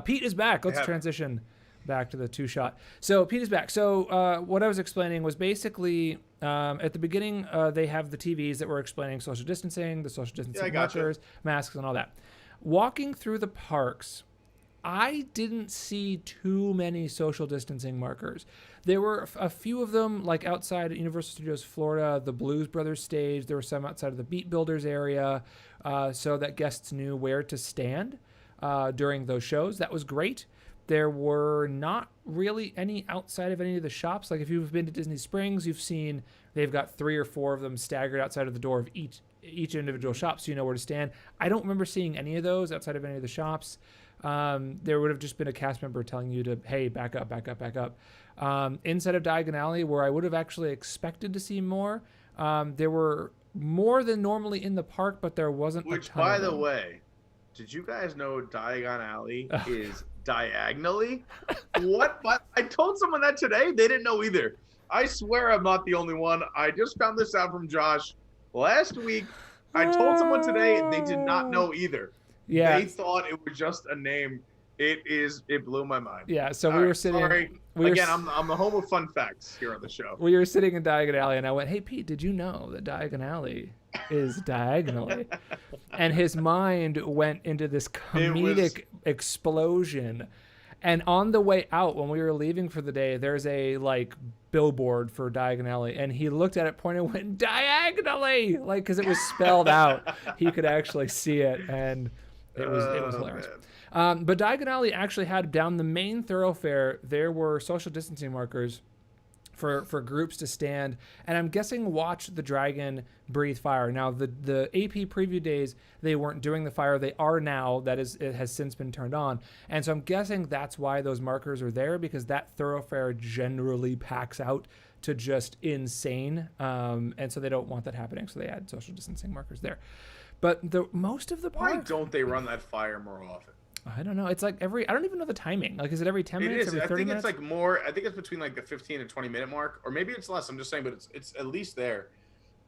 Pete is back. Let's transition back to the 2-shot. So Pete is back. So what I was explaining was basically at the beginning, they have the TVs that were explaining social distancing, the social distancing markers, masks, and all that. Walking through the parks, I didn't see too many social distancing markers. There were a few of them, like outside Universal Studios Florida, the Blues Brothers stage. There were some outside of the Beat Builders area, so that guests knew where to stand during those shows. That was great. There were not really any outside of any of the shops. Like if you've been to Disney Springs, you've seen they've got 3 or 4 of them staggered outside of the door of each individual shop, so you know where to stand. I don't remember seeing any of those outside of any of the shops. There would have just been a cast member telling you to, hey, back up, back up, back up. Inside of Diagon Alley, where I would have actually expected to see more, there were more than normally in the park, but there wasn't a ton by of them. The way, did you guys know Diagon Alley is diagonally? What? But I told someone that today. They didn't know either. I swear I'm not the only one. I just found this out from Josh last week. I told someone today. They did not know either. Yeah. They thought it was just a name. It blew my mind. Yeah. So we were sitting. Sorry. I'm the home of fun facts here on the show. We were sitting in Diagon Alley, and I went, "Hey Pete, did you know that Diagon Alley is diagonally?" And his mind went into this comedic explosion. And on the way out, when we were leaving for the day, there's a like billboard for Diagon Alley, and he looked at it, pointed, and went diagonally, like because it was spelled out. He could actually see it, and it was hilarious. But Diagon Alley actually had down the main thoroughfare, there were social distancing markers for groups to stand, and I'm guessing watch the dragon breathe fire. Now the AP preview days, they weren't doing the fire. They are now. That is, it has since been turned on, and so I'm guessing that's why those markers are there, because that thoroughfare generally packs out to just insane, and so they don't want that happening. So they add social distancing markers there. But the most of the park, Why don't they run that fire more often? I don't know. It's like I don't even know the timing. Like, is it every 10 minutes? Every 30 I think minutes? it's like more. I think it's between like the 15 and 20 minute mark, or maybe it's less. I'm just saying, but it's at least there.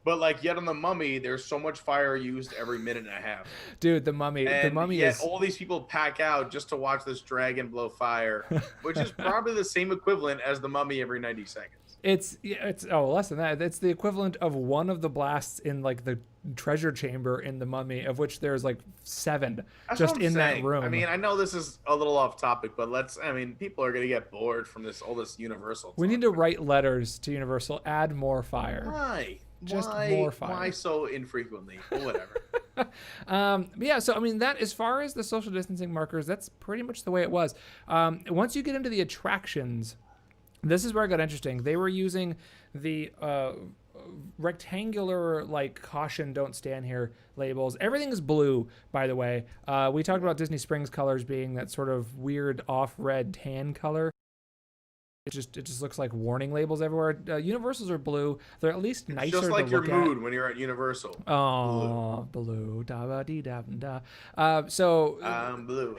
But like, yet on the Mummy, there's so much fire used every minute and a half. Dude, the Mummy Yet is all these people pack out just to watch this dragon blow fire, which is probably the same equivalent as the Mummy every 90 seconds. It's less than that. It's the equivalent of one of the blasts in like the treasure chamber in the Mummy, of which there's like 7 That's just what I'm in saying. that room. I mean, I know this is a little off topic, but people are gonna get bored from all this Universal. We need to write letters to Universal, add more fire. Why? Just why, more fire. Why so infrequently? Well, whatever. But yeah, so I mean, that as far as the social distancing markers, that's pretty much the way it was. Once you get into the attractions, this is where it got interesting. They were using the rectangular, like, caution, don't stand here labels. Everything is blue, by the way. We talked about Disney Springs colors being that sort of weird off-red tan color. It just looks like warning labels everywhere. Universals are blue. They're at least nicer to look at. Just like your mood when you're at Universal. Oh, blue. Da ba dee da da. So I'm blue.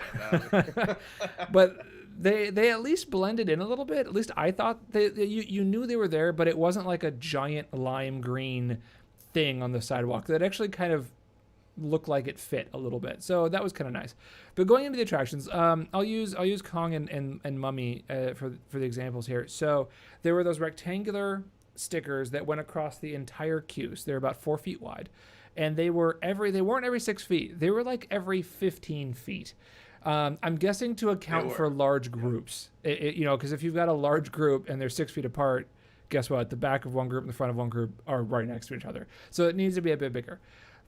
but they at least blended in a little bit. At least I thought you knew they were there, but it wasn't like a giant lime green thing on the sidewalk. That actually kind of looked like it fit a little bit. So that was kind of nice. But going into the attractions, I'll use Kong and Mummy for the examples here. So there were those rectangular stickers that went across the entire queue. So they're about 4 feet wide, and they weren't every 6 feet. They were like every 15 feet. I'm guessing to account for large groups. Because if you've got a large group and they're 6 feet apart, guess what? The back of one group and the front of one group are right next to each other. So it needs to be a bit bigger.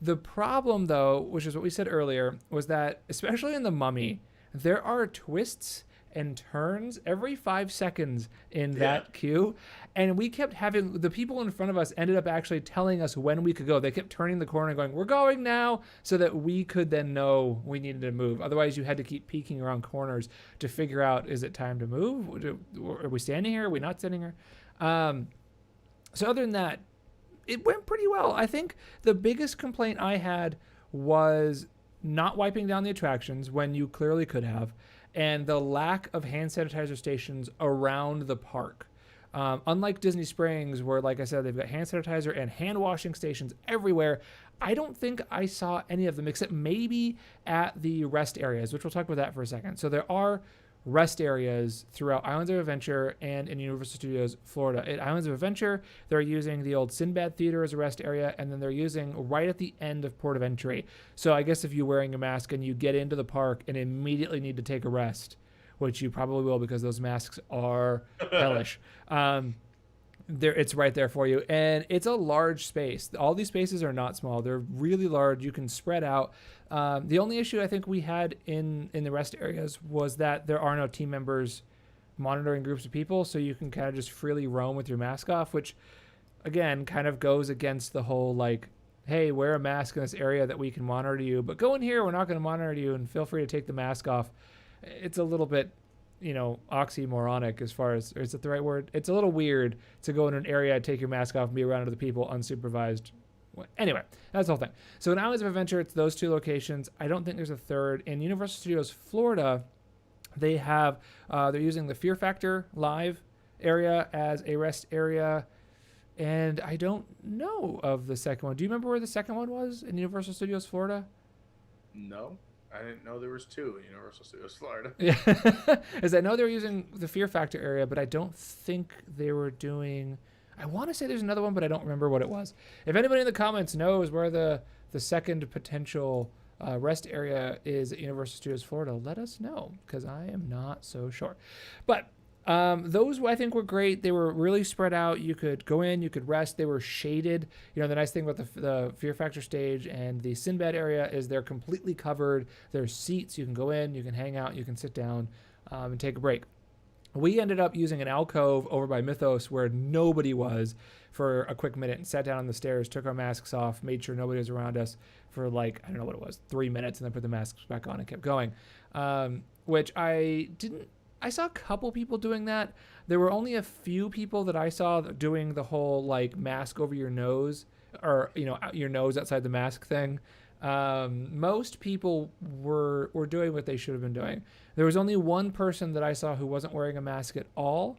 The problem, though, which is what we said earlier, was that, especially in the Mummy, there are twists and turns every 5 seconds in that queue. And we kept having, the people in front of us ended up actually telling us when we could go. They kept turning the corner and going, we're going now, so that we could then know we needed to move. Otherwise, you had to keep peeking around corners to figure out, is it time to move? Are we standing here? Are we not standing here? So other than that, it went pretty well. I think the biggest complaint I had was not wiping down the attractions when you clearly could have, and the lack of hand sanitizer stations around the park. Unlike Disney Springs, where, like I said, they've got hand sanitizer and hand washing stations everywhere, I don't think I saw any of them except maybe at the rest areas, which we'll talk about that for a second. So there are rest areas throughout Islands of Adventure and in Universal Studios Florida. At Islands of Adventure, they're using the old Sinbad Theater as a rest area, and then they're using right at the end of Port of Entry. So I guess if you're wearing a mask and you get into the park and immediately need to take a rest, which you probably will because those masks are hellish, it's right there for you. And it's a large space. All these spaces are not small. They're really large. You can spread out. The only issue I think we had in the rest areas was that there are no team members monitoring groups of people, so you can kind of just freely roam with your mask off, which again kind of goes against the whole like, hey, wear a mask in this area that we can monitor you, but go in here, we're not going to monitor you, and feel free to take the mask off. It's a little bit, oxymoronic as far as, or is it the right word? It's a little weird to go in an area, take your mask off, and be around other people unsupervised. Anyway, that's the whole thing. So in Islands of Adventure, it's those 2 locations. I don't think there's a third. In Universal Studios Florida, they have, they're using the Fear Factor Live area as a rest area. And I don't know of the second one. Do you remember where the second one was in Universal Studios Florida? No, I didn't know there was 2 in Universal Studios Florida. Yeah, as I know they were using the Fear Factor area, but I don't think they were doing. I want to say there's another one, but I don't remember what it was. If anybody in the comments knows where the second potential rest area is at Universal Studios Florida, let us know, because I am not so sure. But those I think were great. They were really spread out. You could go in, you could rest. They were shaded. You know, the nice thing about the Fear Factor stage and the Sinbad area is they're completely covered. There's seats. You can go in, you can hang out, you can sit down and take a break. We ended up using an alcove over by Mythos where nobody was for a quick minute and sat down on the stairs, took our masks off, made sure nobody was around us for like, I don't know what it was, 3 minutes, and then put the masks back on and kept going. Which I saw a couple people doing that. There were only a few people that I saw doing the whole like mask over your nose, or, you know, your nose outside the mask thing. Most people were doing what they should have been doing. There was only one person that I saw who wasn't wearing a mask at all.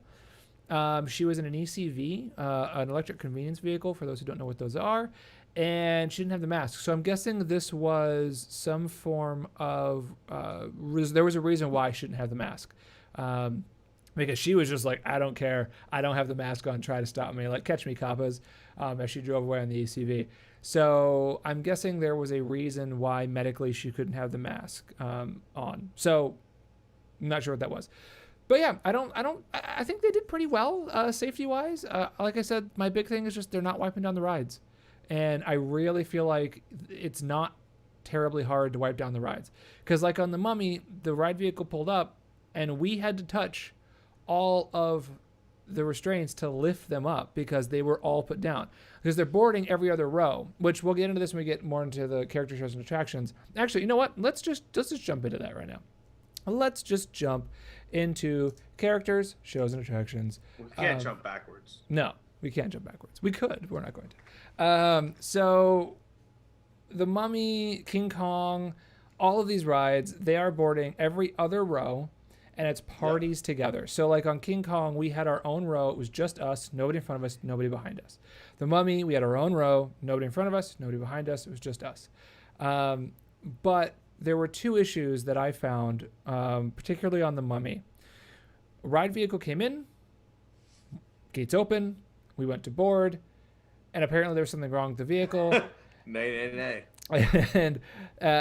She was in an ECV, an electric convenience vehicle, for those who don't know what those are, and she didn't have the mask. So I'm guessing this was some form of, there was a reason why she didn't have the mask. Because she was just like, I don't care. I don't have the mask on. Try to stop me. Like, catch me, Kappas, as she drove away on the ECV. So I'm guessing there was a reason why medically she couldn't have the mask on. So I'm not sure what that was. But yeah, I think they did pretty well safety-wise. Like I said, my big thing is just they're not wiping down the rides. And I really feel like it's not terribly hard to wipe down the rides. Because like on the Mummy, the ride vehicle pulled up, and we had to touch all of the restraints to lift them up because they were all put down. Because they're boarding every other row, which we'll get into this when we get more into the character shows and attractions. Actually, you know what? Let's just jump into that right now. Let's just jump into characters, shows, and attractions. We can't jump backwards. No, we can't jump backwards. We could, but we're not going to. So the Mummy, King Kong, all of these rides, they are boarding every other row, and it's parties together. So like on King Kong, we had our own row. It was just us, nobody in front of us, nobody behind us. The Mummy, we had our own row, nobody in front of us, nobody behind us. It was just us. But there were two issues that I found, particularly on the Mummy. A ride vehicle came in, gates open, we went to board, and apparently there was something wrong with the vehicle. Nay. And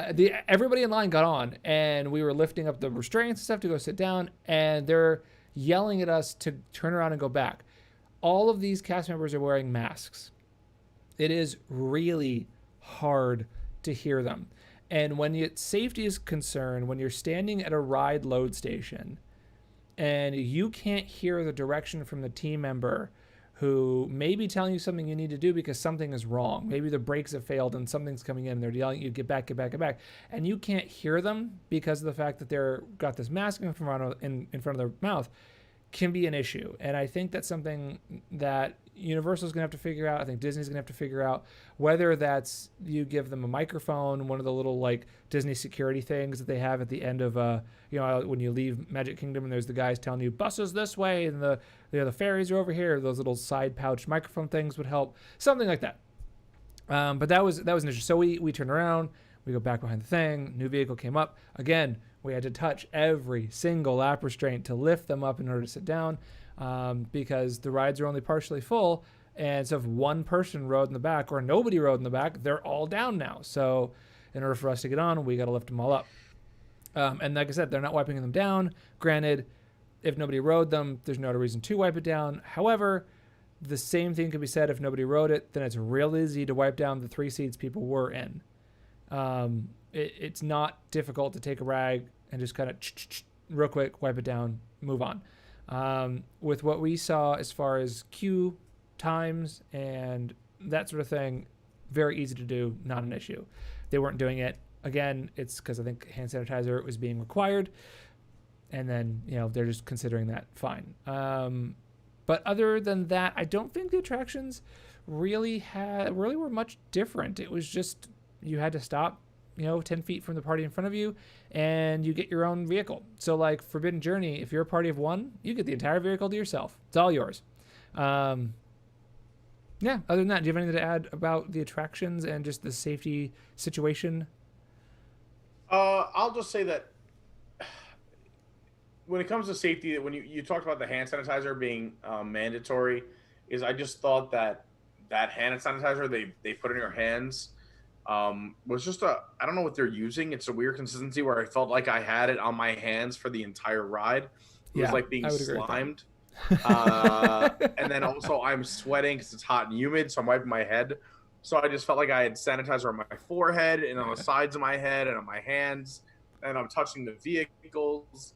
everybody in line got on, and we were lifting up the restraints and stuff to go sit down, and they're yelling at us to turn around and go back. All of these cast members are wearing masks. It is really hard to hear them. And when safety is concerned, when you're standing at a ride load station and you can't hear the direction from the team member who may be telling you something you need to do because something is wrong. Maybe the brakes have failed and something's coming in and they're yelling at you, get back. And you can't hear them because of the fact that they're got this mask in front of their mouth, can be an issue. And I think that's something that Universal's going to have to figure out. I think Disney's going to have to figure out whether that's you give them a microphone, one of the little like Disney security things that they have at the end of when you leave Magic Kingdom and there's the guys telling you buses this way and the ferries are over here. Those little side pouch microphone things would help, something like that. But that was an issue. So we turn around, we go back behind the thing. New vehicle came up again. We had to touch every single lap restraint to lift them up in order to sit down. Because the rides are only partially full, and so if one person rode in the back or nobody rode in the back, they're all down now. So in order for us to get on, we got to lift them all up. And like I said, they're not wiping them down. Granted, if nobody rode them, there's no reason to wipe it down. However, the same thing could be said if nobody rode it, then it's real easy to wipe down the 3 seats people were in. It's not difficult to take a rag and just kind of real quick, wipe it down, move on. With what we saw as far as queue times and that sort of thing, very easy to do, not an issue. They weren't doing it. Again, it's because I think hand sanitizer was being required, and then they're just considering that fine. But other than that, I don't think the attractions really were much different. It was just you had to stop 10 feet from the party in front of you, and you get your own vehicle. So like Forbidden Journey, if you're a party of 1, you get the entire vehicle to yourself. It's all yours. Other than that, do you have anything to add about the attractions and just the safety situation? I'll just say that when it comes to safety, when you talked about the hand sanitizer being mandatory, I just thought that hand sanitizer they put in your hands Was just I don't know what they're using. It's a weird consistency where I felt like I had it on my hands for the entire ride. It was Yeah, like being I would agree with that. slimed. And then also I'm sweating because it's hot and humid, so I'm wiping my head. So I just felt like I had sanitizer on my forehead and on the sides of my head and on my hands, and I'm touching the vehicles.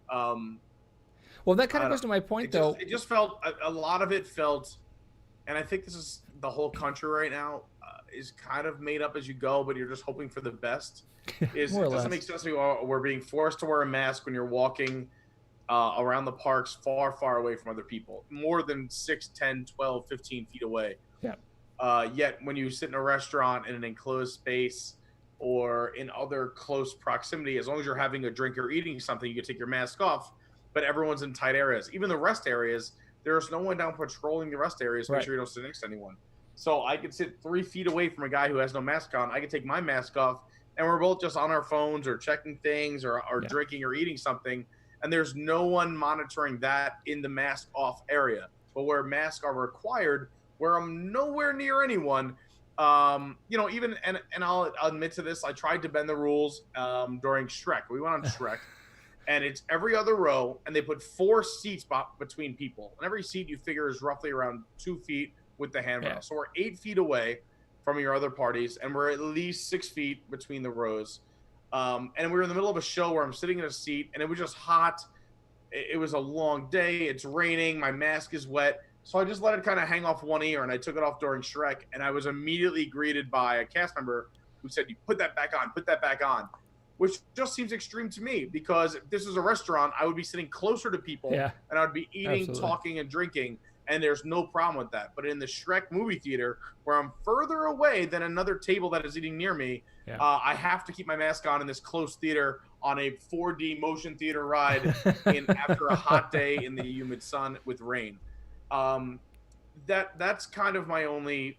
Um, Well, that kind I of don't. goes to my point, It though. just felt a lot of it felt, and I think this is the whole country right now is kind of made up as you go, but you're just hoping for the best. Is More or it doesn't less. make sense to me. We're being forced to wear a mask when you're walking around the parks far away from other people, more than 6, 10, 12, 15 feet away. Yeah. Yet when you sit in a restaurant in an enclosed space or in other close proximity, as long as you're having a drink or eating something, you can take your mask off. But everyone's in tight areas. Even the rest areas, there's no one down patrolling the rest areas to make Right. sure you don't sit next to anyone. So I could sit 3 feet away from a guy who has no mask on. I could take my mask off, and we're both just on our phones or checking things or Yeah. drinking or eating something. And there's no one monitoring that in the mask off area. But where masks are required, where I'm nowhere near anyone, even and I'll admit to this, I tried to bend the rules during Shrek. We went on Shrek, and it's every other row, and they put 4 seats between people, and every seat you figure is roughly around 2 feet with the handrail. Yeah. So we're 8 feet away from your other parties, and we're at least 6 feet between the rows. And we were in the middle of a show where I'm sitting in a seat, and it was just hot. It was a long day. It's raining. My mask is wet. So I just let it kind of hang off one ear, and I took it off during Shrek. And I was immediately greeted by a cast member who said, "You put that back on, put that back on," which just seems extreme to me because if this is a restaurant, I would be sitting closer to people Yeah. and I would be eating, Absolutely. talking, and drinking. And there's no problem with that. But in the Shrek movie theater, where I'm further away than another table that is eating near me, Yeah. I have to keep my mask on in this close theater on a 4D motion theater ride after a hot day in the humid sun with rain. That's kind of my only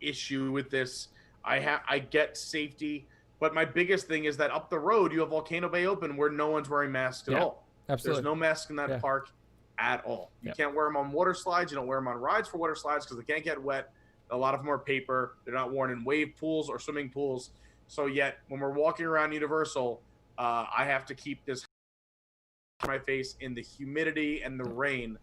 issue with this. I get safety, but my biggest thing is that up the road you have Volcano Bay Open where no one's wearing masks at Yeah. all. Absolutely. There's no mask in that Yeah. park at all. You Yeah. can't wear them on water slides. You don't wear them on rides for water slides because they can't get wet. A lot of them are paper. They're not worn in wave pools or swimming pools. So yet when we're walking around Universal, I have to keep this my face in the humidity and the rain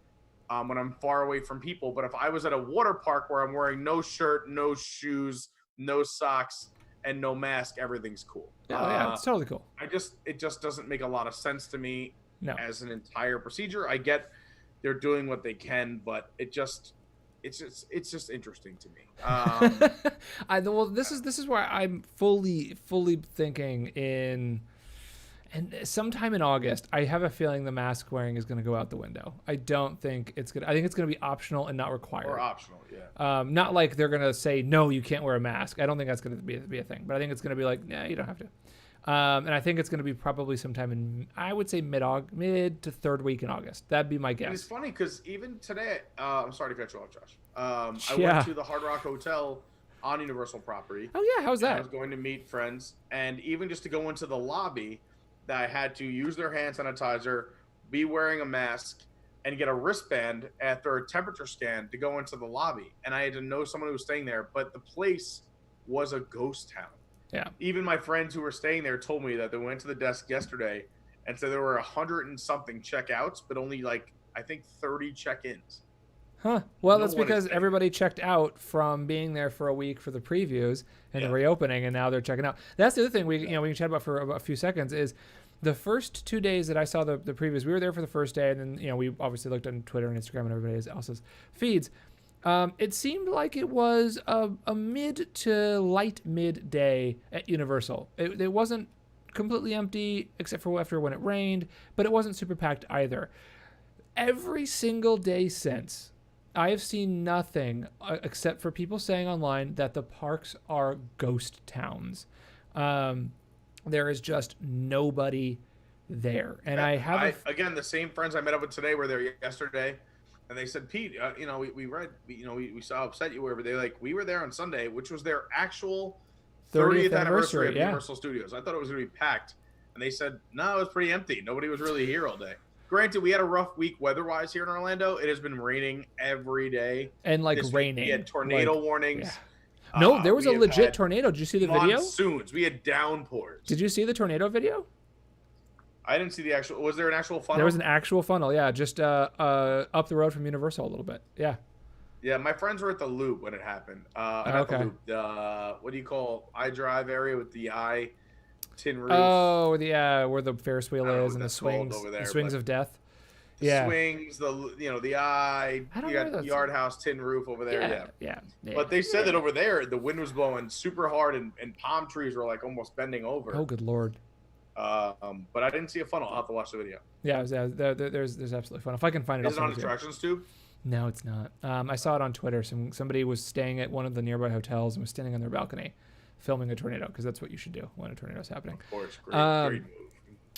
when I'm far away from people. But if I was at a water park where I'm wearing no shirt, no shoes, no socks, and no mask, everything's cool. Yeah, it's totally cool. It just doesn't make a lot of sense to me No. as an entire procedure. I get they're doing what they can, but it's just interesting to me. Well, this is where I'm fully thinking in, and sometime in August, I have a feeling the mask wearing is going to go out the window. I don't think it's gonna. I think it's going to be optional and not required. Or optional, yeah. Not like they're going to say no, you can't wear a mask. I don't think that's going to be a thing. But I think it's going to be like, nah, you don't have to. And I think it's going to be probably sometime in, I would say mid to third week in August. That'd be my And it's guess. funny because even today, I'm sorry to cut you off, Josh. I Yeah. went to the Hard Rock Hotel on Universal property. Oh yeah, how's And I that? was going to meet friends, and even just to go into the lobby, that I had to use their hand sanitizer, be wearing a mask, and get a wristband after a temperature scan to go into the lobby. And I had to know someone who was staying there, but the place was a ghost town. Yeah. Even my friends who were staying there told me that they went to the desk yesterday and said there were 100 and something checkouts, but only like I think 30 check-ins. Huh. Well, No that's one is because there. everybody checked out from being there for a week for the previews and the Yeah. reopening, and now they're checking out. That's the other thing we can chat about for about a few seconds is the first 2 days that I saw the previews. We were there for the first day, and then we obviously looked on Twitter and Instagram and everybody else's feeds. It seemed like it was a mid to light midday at Universal. It wasn't completely empty except for after when it rained, but it wasn't super packed either. Every single day since, I have seen nothing except for people saying online that the parks are ghost towns. There is just nobody there, and I have again, the same friends I met up with today were there yesterday, and they said, Pete, we read, we saw how upset you were, but they're like, we were there on Sunday, which was their actual 30th anniversary of yeah. Universal Studios. I thought it was going to be packed, and they said, no, it was pretty empty. Nobody was really here all day. Granted, we had a rough week weather-wise here in Orlando. It has been raining every day. and like This week raining. we had tornado like, warnings. yeah. No, there was We a have legit had tornado. Did you see the video? monsoons. We had downpours. Did you see the tornado video? I didn't see the actual. Was there an actual funnel? There was an actual funnel, yeah, just up the road from Universal a little bit. Yeah. Yeah, my friends were at the Loop when it happened. Not the Okay. Loop. The what do you call iDrive area with the tin roof? Oh, where the Ferris wheel I don't know is what and the that's called swings, over there, the swings but- of death. The Yeah. swings, the the I don't you know got that's- Yard House tin roof over there. Yeah. But they said that over there the wind was blowing super hard and palm trees were like almost bending over. Oh, good lord. But I didn't see a funnel. I'll have to watch the video. Yeah, there's absolutely fun. If I can find it, Is it I'll on send it to you. Attractions Tube? No, it's not. I saw it on Twitter. Somebody was staying at one of the nearby hotels and was standing on their balcony, filming a tornado because that's what you should do when a tornado is happening. Of course, great move.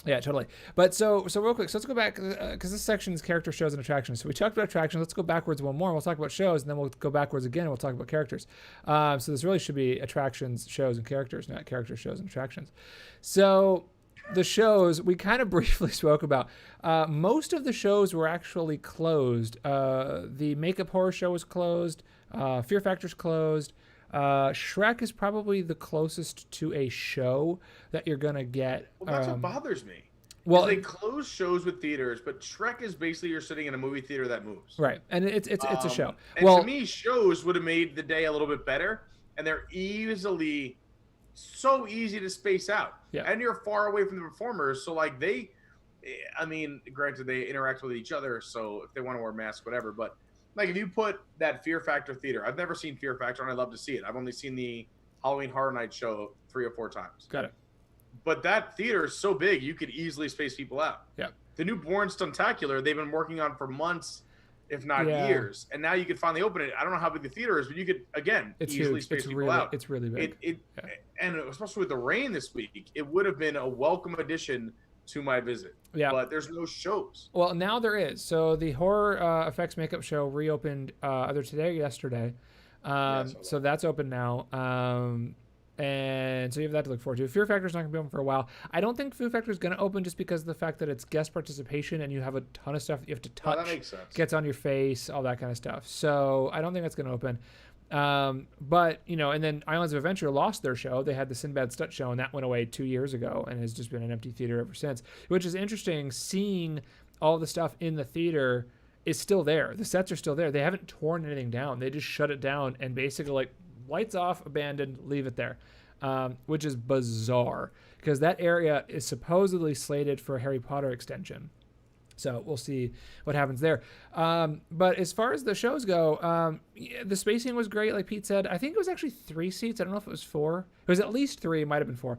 Yeah, totally. But so real quick, so let's go back because this section is character shows and attractions. So we talked about attractions. Let's go backwards one more. We'll talk about shows, and then we'll go backwards again, and we'll talk about characters. So this really should be attractions, shows, and characters, not characters, shows, and attractions. So the shows we kind of briefly spoke about. Most of the shows were actually closed. The Makeup Horror Show was closed. Fear Factor's closed. Shrek is probably the closest to a show that you're gonna get. Well, that's what bothers me. Well, They close shows with theaters, but Shrek is basically you're sitting in a movie theater that moves. right, and it's a show. And Well, to me, shows would have made the day a little bit better, and they're so easy to space out. Yeah. And you're far away from the performers, so like granted they interact with each other, so if they want to wear masks, whatever. But like if you put that Fear Factor theater, I've never seen Fear Factor, and I'd love to see it. I've only seen the Halloween Horror Night show 3 or 4 times. got it. But that theater is so big, you could easily space people out. Yeah. The new Bourne Stuntacular, they've been working on for months, if not Yeah. years, and now you could finally open it. I don't know how big the theater is, but you could again It's easily huge. space It's people really out. it's really big. Yeah. And especially with the rain this week, it would have been a welcome addition to my visit. Yeah. But there's no shows. Well, now there is. So the horror effects makeup show reopened either today or yesterday. So that's open now. And so you have that to look forward to. Fear Factor's not going to be open for a while. I don't think Fear Factor is going to open just because of the fact that it's guest participation and you have a ton of stuff that you have to touch. That makes sense. Gets on your face, all that kind of stuff. So I don't think that's going to open. But, and then Islands of Adventure lost their show. They had the Sinbad Stunt show, and that went away 2 years ago and has just been an empty theater ever since, which is interesting. Seeing all the stuff in the theater is still there. The sets are still there. They haven't torn anything down. They just shut it down and basically like lights off, abandoned, leave it there, which is bizarre because that area is supposedly slated for a Harry Potter extension. So we'll see what happens there. But as far as the shows go, the spacing was great. Like Pete said, I think it was actually 3 seats. I don't know if it was 4. It was at least 3. It might have been 4.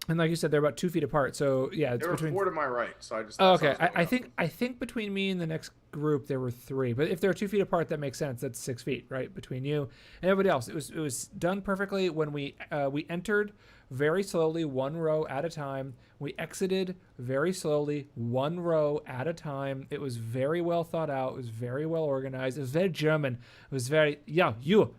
And like you said, they're about 2 feet apart. So yeah, it's There were between 4 to my right, so I just. Oh, that's okay. how it's going I think between me and the next group there were 3. But if they're 2 feet apart, that makes sense. That's 6 feet, right, between you and everybody else. It was done perfectly. When we entered very slowly, 1 row at a time. We exited very slowly, 1 row at a time. It was very well thought out. It was very well organized. It was very German. It was very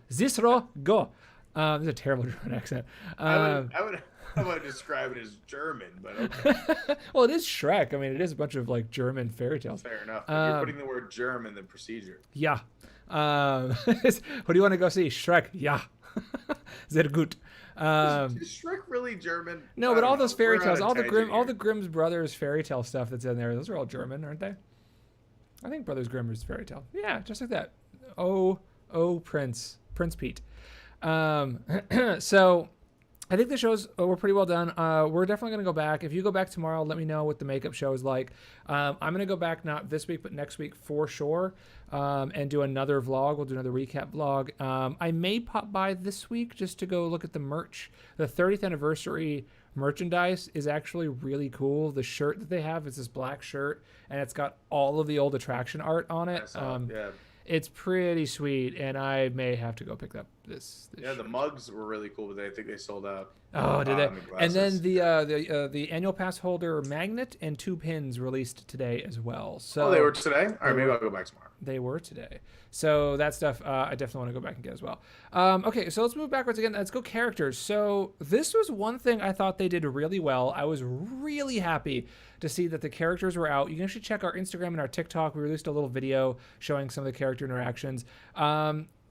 this row go. This is a terrible German accent. I would describe it as German, but okay. Well, it is Shrek. I mean, it is a bunch of like German fairy tales. Fair enough. But you're putting the word German in the procedure. Yeah. What do you want to go see? Shrek. Yeah. Sehr gut. Is Shrek really German? No, I but don't all know. those fairy We're on tales, a all tangent the here. Grimm's Brothers fairy tale stuff that's in there, those are all German, aren't they? I think Brothers Grimm is fairy tale. Yeah, just like that. Oh, Prince Pete. So I think the shows were pretty well done. We're definitely going to go back. If you go back tomorrow, let me know what the makeup show is like. I'm going to go back not this week, but next week for sure, and do another vlog. We'll do another recap vlog. I may pop by this week just to go look at the merch. The 30th anniversary merchandise is actually really cool. The shirt that they have is this black shirt, and it's got all of the old attraction art on it. I saw it, yeah. It's pretty sweet, and I may have to go pick up this Yeah, the shirt. mugs were really cool, but I think they sold out. Oh, did they? the And then glasses. the annual pass holder magnet and 2 pins released today as well. So Oh, they were today? All right, maybe I'll go back tomorrow. they were today. So that stuff I definitely want to go back and get as well. Okay, so let's move backwards again. Let's go characters. So this was one thing I thought they did really well. I was really happy to see that the characters were out. You can actually check our Instagram and our TikTok. We released a little video showing some of the character interactions.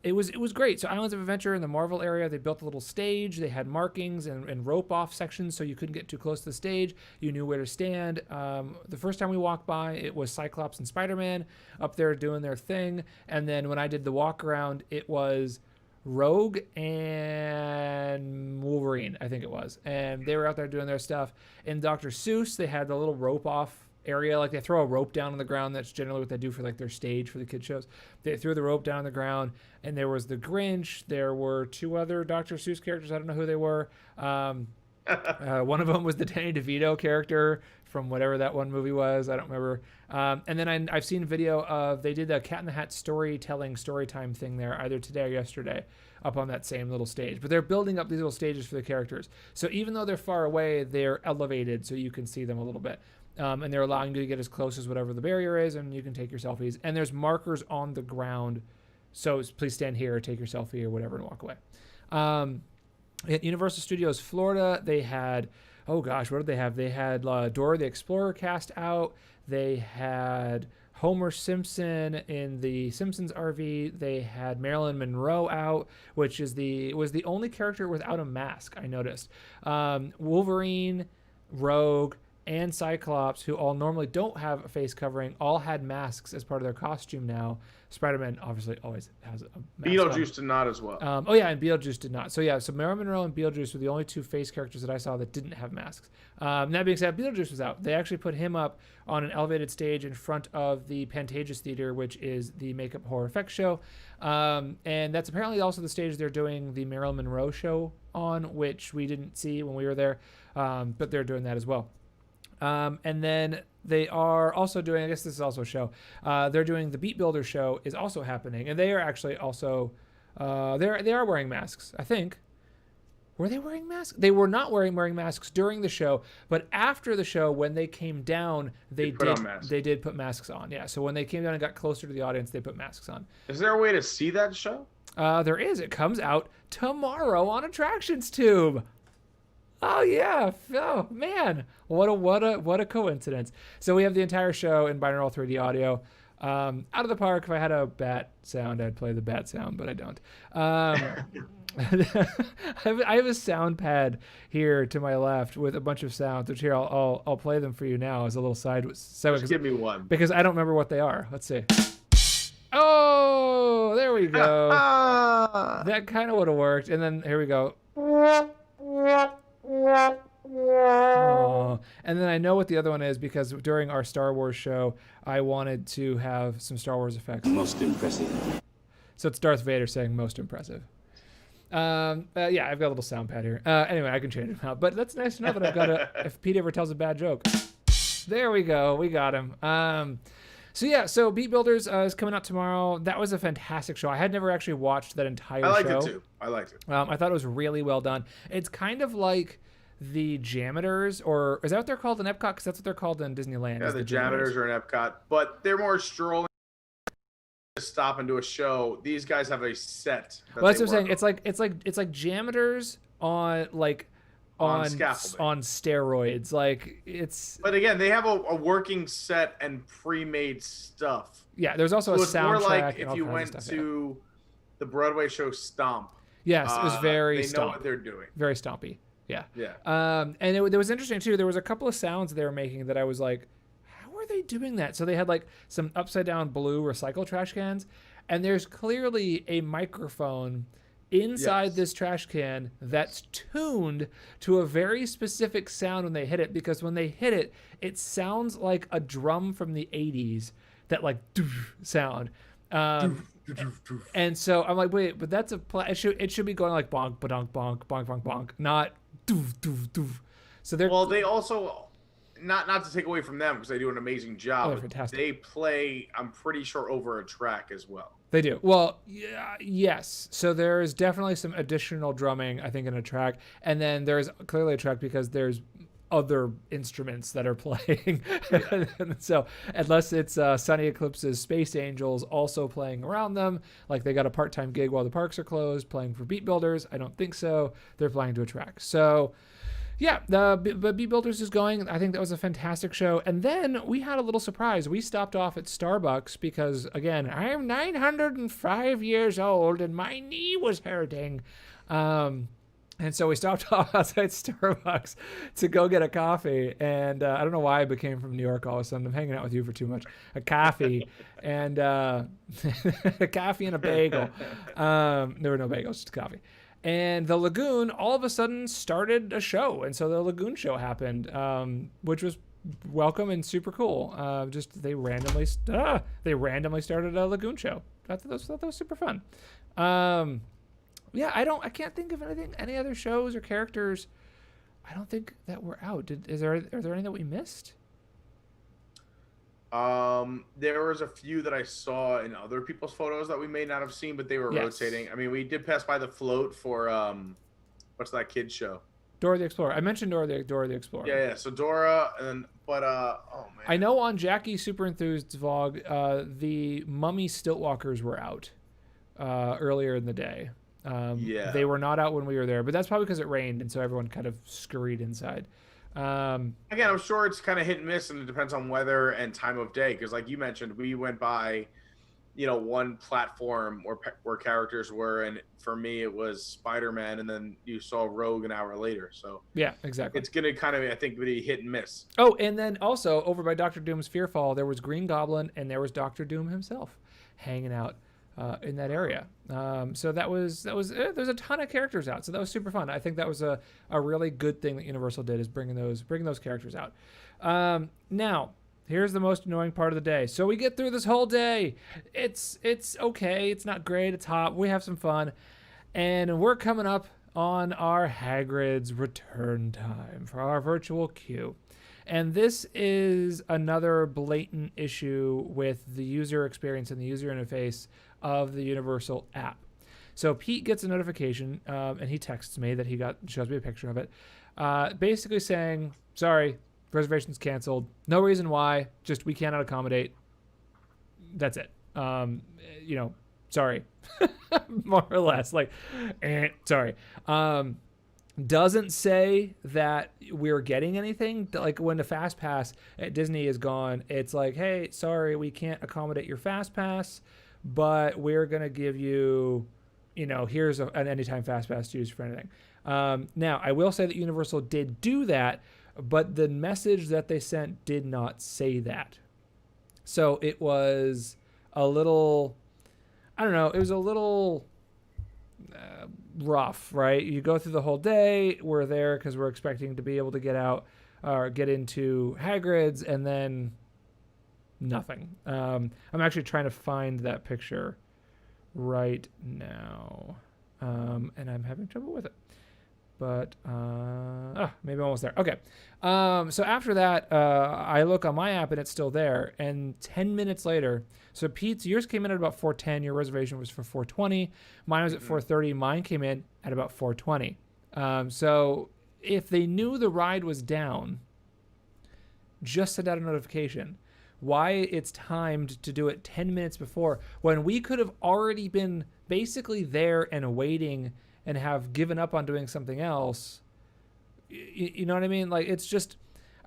it was great. So Islands of Adventure in the Marvel area, they built a little stage. They had markings and rope off sections so you couldn't get too close to the stage. You knew where to stand. The first time we walked by, it was Cyclops and Spider-Man up there doing their thing. And then when I did the walk around, it was Rogue and Wolverine, I think it was. And they were out there doing their stuff. In Dr. Seuss, they had the little rope off area, like they throw a rope down on the ground. That's generally what they do for like their stage for the kid shows. They threw the rope down on the ground, and there was the Grinch. There were 2 other Dr. Seuss characters. I don't know who they were. One of them was the Danny DeVito character from whatever that one movie was. I don't remember. And then I've seen video of, they did a Cat in the Hat story time thing there either today or yesterday up on that same little stage. But they're building up these little stages for the characters. So even though they're far away, they're elevated so you can see them a little bit. And they're allowing you to get as close as whatever the barrier is, and you can take your selfies. And there's markers on the ground, so please stand here, take your selfie, or whatever, and walk away. At Universal Studios Florida, they had, oh gosh, what did they have? They had Dora the Explorer cast out. They had Homer Simpson in the Simpsons RV. They had Marilyn Monroe out, which was the only character without a mask, I noticed. Wolverine, Rogue, and Cyclops, who all normally don't have a face covering, all had masks as part of their costume now. Spider-Man obviously always has a mask. Beetlejuice did not as well. And Beetlejuice did not. So Marilyn Monroe and Beetlejuice were the only 2 face characters that I saw that didn't have masks. That being said, Beetlejuice was out. They actually put him up on an elevated stage in front of the Pantages Theater, which is the makeup horror effects show. And that's apparently also the stage they're doing the Marilyn Monroe show on, which we didn't see when we were there. But they're doing that as well. And then they are also doing, I guess this is also a show, they're doing the Beat Builder show is also happening. And they are actually also, they are wearing masks, I think. Were they wearing masks? They were not wearing masks during the show, but after the show, when they came down, they did put masks on. Yeah, so when they came down and got closer to the audience, they put masks on. Is there a way to see that show? There is. It comes out tomorrow on Attractions Tube. Oh yeah! Oh man! What a coincidence! So we have the entire show in binaural 3D audio. Out of the park. If I had a bat sound, I'd play the bat sound, but I don't. I have a sound pad here to my left with a bunch of sounds. Which here I'll play them for you now as a little side. Just give me one because I don't remember what they are. Let's see. Oh, there we go. That kind of would have worked. And then here we go. Oh. And then I know what the other one is because during our Star Wars show, I wanted to have some Star Wars effects. Most impressive. So it's Darth Vader saying most impressive. Yeah, I've got a little sound pad here. Anyway, I can change it now. But that's nice to know that I've got if Pete ever tells a bad joke. There we go. We got him. So Beat Builders is coming out tomorrow. That was a fantastic show. I had never actually watched that entire show. I liked it. I thought it was really well done. It's kind of like the Jameters, or is that what they're called in Epcot? Because that's what they're called in Disneyland. Yeah, the Jameters are in Epcot, but they're more strolling to stop and do a show. These guys have a set. Well, that's what I'm saying. It's like Jameters on steroids. Like it's. But again, they have a working set and pre-made stuff. Yeah, there's also so a soundtrack. It's more like if you went to the Broadway show Stomp. Yes, it was very. They know what they're doing. Very stompy. Yeah. Yeah. And it was interesting too. There was a couple of sounds they were making that I was like, how are they doing that? So they had like some upside down blue recycle trash cans, and there's clearly a microphone inside this trash can that's tuned to a very specific sound when they hit it, because when they hit it, it sounds like a drum from the 80s, that like sound. And so I'm like, wait, but that's it should be going like bonk, badonk, bonk, bonk, bonk, bonk, not doof, doof, doof. So they also, not to take away from them because they do an amazing job. They're fantastic. They play, I'm pretty sure, over a track as well. They do. Well, yeah, yes. So there's definitely some additional drumming, I think, in a track, and then there's clearly a track because there's other instruments that are playing. So unless it's Sunny Eclipse's Space Angels also playing around them, like they got a part-time gig while the parks are closed playing for Beat Builders, I don't think so. They're playing to a track. So Yeah, the Beat Builders is going. I think that was a fantastic show. And then we had a little surprise. We stopped off at Starbucks because, again, I'm 905 years old and my knee was hurting. And so we stopped off outside Starbucks to go get a coffee. And I don't know why I became from New York all of a sudden. I'm hanging out with you for too much. A coffee and a coffee and a bagel. There were no bagels, just coffee. And the Lagoon all of a sudden started a show. And so the Lagoon show happened, which was welcome and super cool. They randomly started a Lagoon show. I thought that was super fun. Yeah, I can't think of any other shows or characters. I don't think that were out. Are there any that we missed? There was a few that I saw in other people's photos that we may not have seen, but they were rotating. I mean, we did pass by the float for what's that kid's show? Dora the Explorer. I mentioned Dora the Explorer. Yeah. So Dora, oh man. I know on Jackie Super Enthused vlog, the Mummy Stiltwalkers were out earlier in the day. They were not out when we were there, but that's probably because it rained, and so everyone kind of scurried inside. Again, I'm sure it's kind of hit and miss, and it depends on weather and time of day. Because, like you mentioned, we went by, one platform where characters were, and for me, it was Spider-Man, and then you saw Rogue an hour later. So yeah, exactly. It's gonna kind of, I think, be hit and miss. Oh, and then also over by Doctor Doom's Fearfall, there was Green Goblin, and there was Doctor Doom himself hanging out in that area. So there's a ton of characters out. So that was super fun. I think that was a really good thing that Universal did, is bringing those characters out. Now, here's the most annoying part of the day. So we get through this whole day. It's okay. It's not great. It's hot. We have some fun. And we're coming up on our Hagrid's return time for our virtual queue. And this is another blatant issue with the user experience and the user interface of the Universal app. So Pete gets a notification, and he texts me that shows me a picture of it, basically saying, sorry, reservation's canceled. No reason why, just we cannot accommodate. That's it. Sorry. More or less, sorry. Doesn't say that we're getting anything. Like when the Fast Pass at Disney is gone, it's like, hey, sorry, we can't accommodate your Fast Pass, but we're going to give you, here's an anytime Fast Pass to use for anything. Now, I will say that Universal did do that, but the message that they sent did not say that. So it was a little, I don't know, it was a little rough, right? You go through the whole day. We're there because we're expecting to be able to get out or get into Hagrid's, and then nothing. I'm actually trying to find that picture right now, and I'm having trouble with it. But maybe I'm almost there. Okay. So after that, I look on my app and it's still there. And 10 minutes later, so Pete's, yours came in at about 4:10. Your reservation was for 4:20. Mine was at 4:30. Mine came in at about 4:20. So if they knew the ride was down, just send out a notification. Why it's timed to do it 10 minutes before when we could have already been basically there and waiting and have given up on doing something else. You know what I mean? Like, it's just,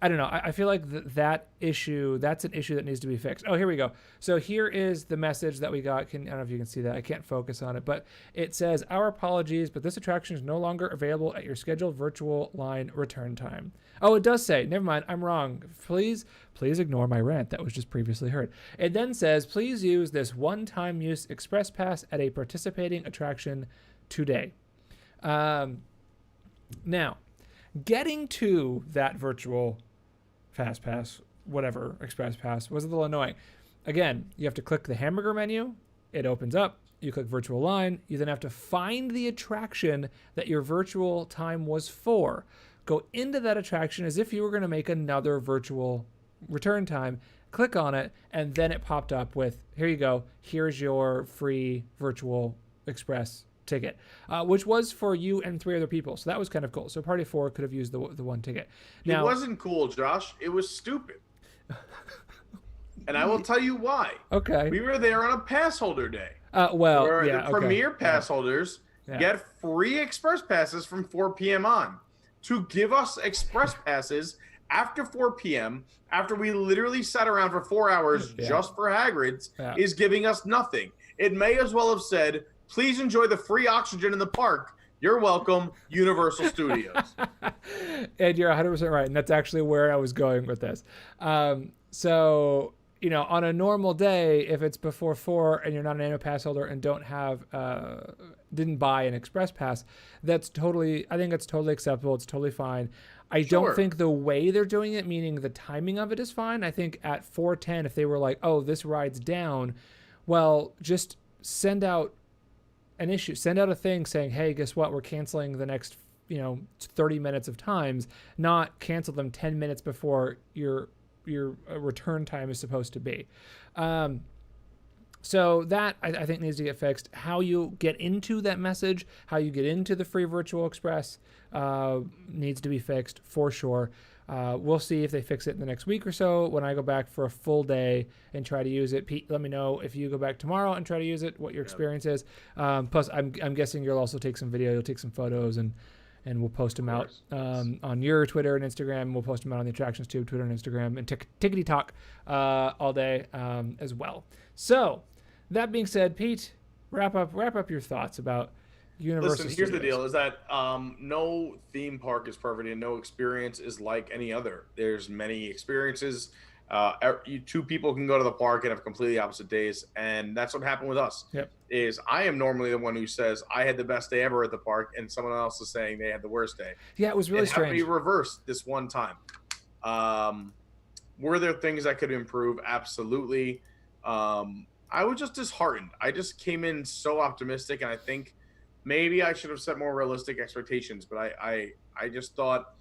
I don't know. I feel like that's an issue that needs to be fixed. Oh, here we go. So here is the message that we got. I don't know if you can see that. I can't focus on it, but it says, our apologies, but this attraction is no longer available at your scheduled virtual line return time. Oh, it does say, never mind, I'm wrong. Please ignore my rant that was just previously heard. It then says, please use this one-time use express pass at a participating attraction today. Now, getting to that virtual Fast Pass, whatever, Express Pass, was a little annoying. Again, you have to click the hamburger menu. It opens up. You click virtual line. You then have to find the attraction that your virtual time was for. Go into that attraction as if you were going to make another virtual return time. Click on it, and then it popped up with, here you go. Here's your free virtual express ticket, which was for you and 3 other people. So that was kind of cool. So party 4 could have used the one ticket. Now, it wasn't cool, Josh. It was stupid. And I will tell you why. Okay. We were there on a pass holder day. The premier pass holders get free express passes from 4 p.m. on. to give us express passes after 4 p.m. after we literally sat around for 4 hours just for Hagrid's is giving us nothing. It may as well have said, please enjoy the free oxygen in the park. You're welcome, Universal Studios. And you're 100% right. And that's actually where I was going with this. So, you know, on a normal day, if it's before 4 and you're not an annual pass holder and don't have, didn't buy an express pass, I think it's totally acceptable. It's totally fine. I don't think the way they're doing it, meaning the timing of it, is fine. I think at 4:10, if they were like, oh, this ride's down, well, just send out a thing saying, hey, guess what? We're canceling the next, 30 minutes of times, not cancel them 10 minutes before your return time is supposed to be. So that I think needs to get fixed. How you get into that message, how you get into the free virtual express needs to be fixed for sure. We'll see if they fix it in the next week or so when I go back for a full day and try to use it. Pete, let me know if you go back tomorrow and try to use it, what your experience is. Plus, I'm guessing you'll also take some video, you'll take some photos, and we'll post them out on your Twitter and Instagram. We'll post them out on the Attractions Tube, Twitter and Instagram, and Tickety Talk all day as well. So, that being said, Pete, wrap up your thoughts about Universal Studios. Here's the deal, is that no theme park is perfect and no experience is like any other. There's many experiences. Two people can go to the park and have completely opposite days, and that's what happened with us. Is I am normally the one who says I had the best day ever at the park, and someone else is saying they had the worst day. Yeah, it was really strange. It happened to be reversed this one time. Were there things that could improve? Absolutely. I was just disheartened. I just came in so optimistic, and I think maybe I should have set more realistic expectations, but I just thought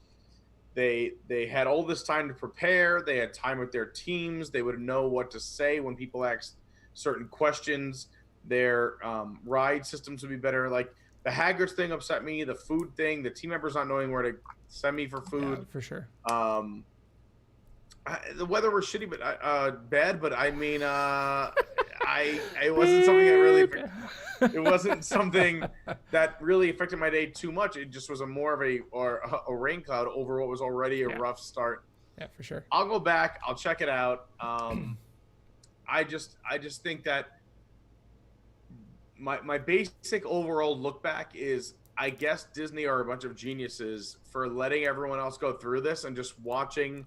they had all this time to prepare. They had time with their teams. They would know what to say when people asked certain questions. Their ride systems would be better. Like the Hagrid's thing upset me. The food thing, the team members not knowing where to send me for food. Yeah, for sure. The weather was shitty, but bad. But I mean, it wasn't something that really. It wasn't something that really affected my day too much. It just was more of a rain cloud over what was already a rough start. Yeah, for sure. I'll go back. I'll check it out. I just think that my basic overall look back is, I guess Disney are a bunch of geniuses for letting everyone else go through this and just watching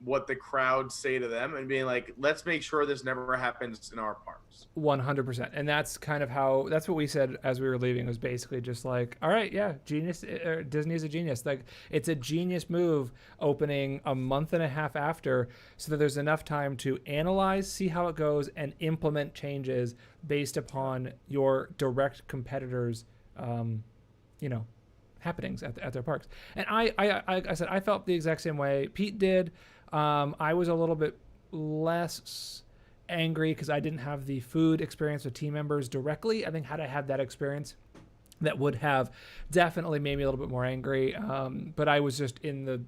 what the crowd say to them and being like, let's make sure this never happens in our parks. 100%. And that's kind of that's what we said as we were leaving, was basically just like, all right, yeah, genius. Disney's a genius. Like, it's a genius move opening a month and a half after, so that there's enough time to analyze, see how it goes, and implement changes based upon your direct competitors, happenings at their parks. And I said, I felt the exact same way Pete did. I was a little bit less angry because I didn't have the food experience with team members directly. I think had I had that experience, that would have definitely made me a little bit more angry. But I was just in the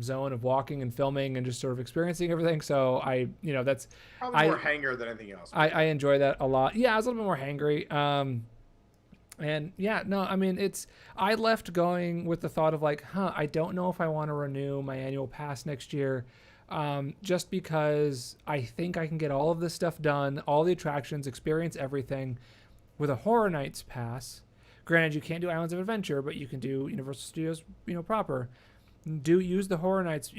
zone of walking and filming and just sort of experiencing everything. So that's probably more hanger than anything else. I enjoy that a lot. Yeah, I was a little bit more hangry. I left going with the thought of like, I don't know if I want to renew my annual pass next year, just because I think I can get all of this stuff done, all the attractions, experience everything with a Horror Nights pass. Granted, you can't do Islands of Adventure, but you can do Universal Studios, proper. Use the Horror Nights,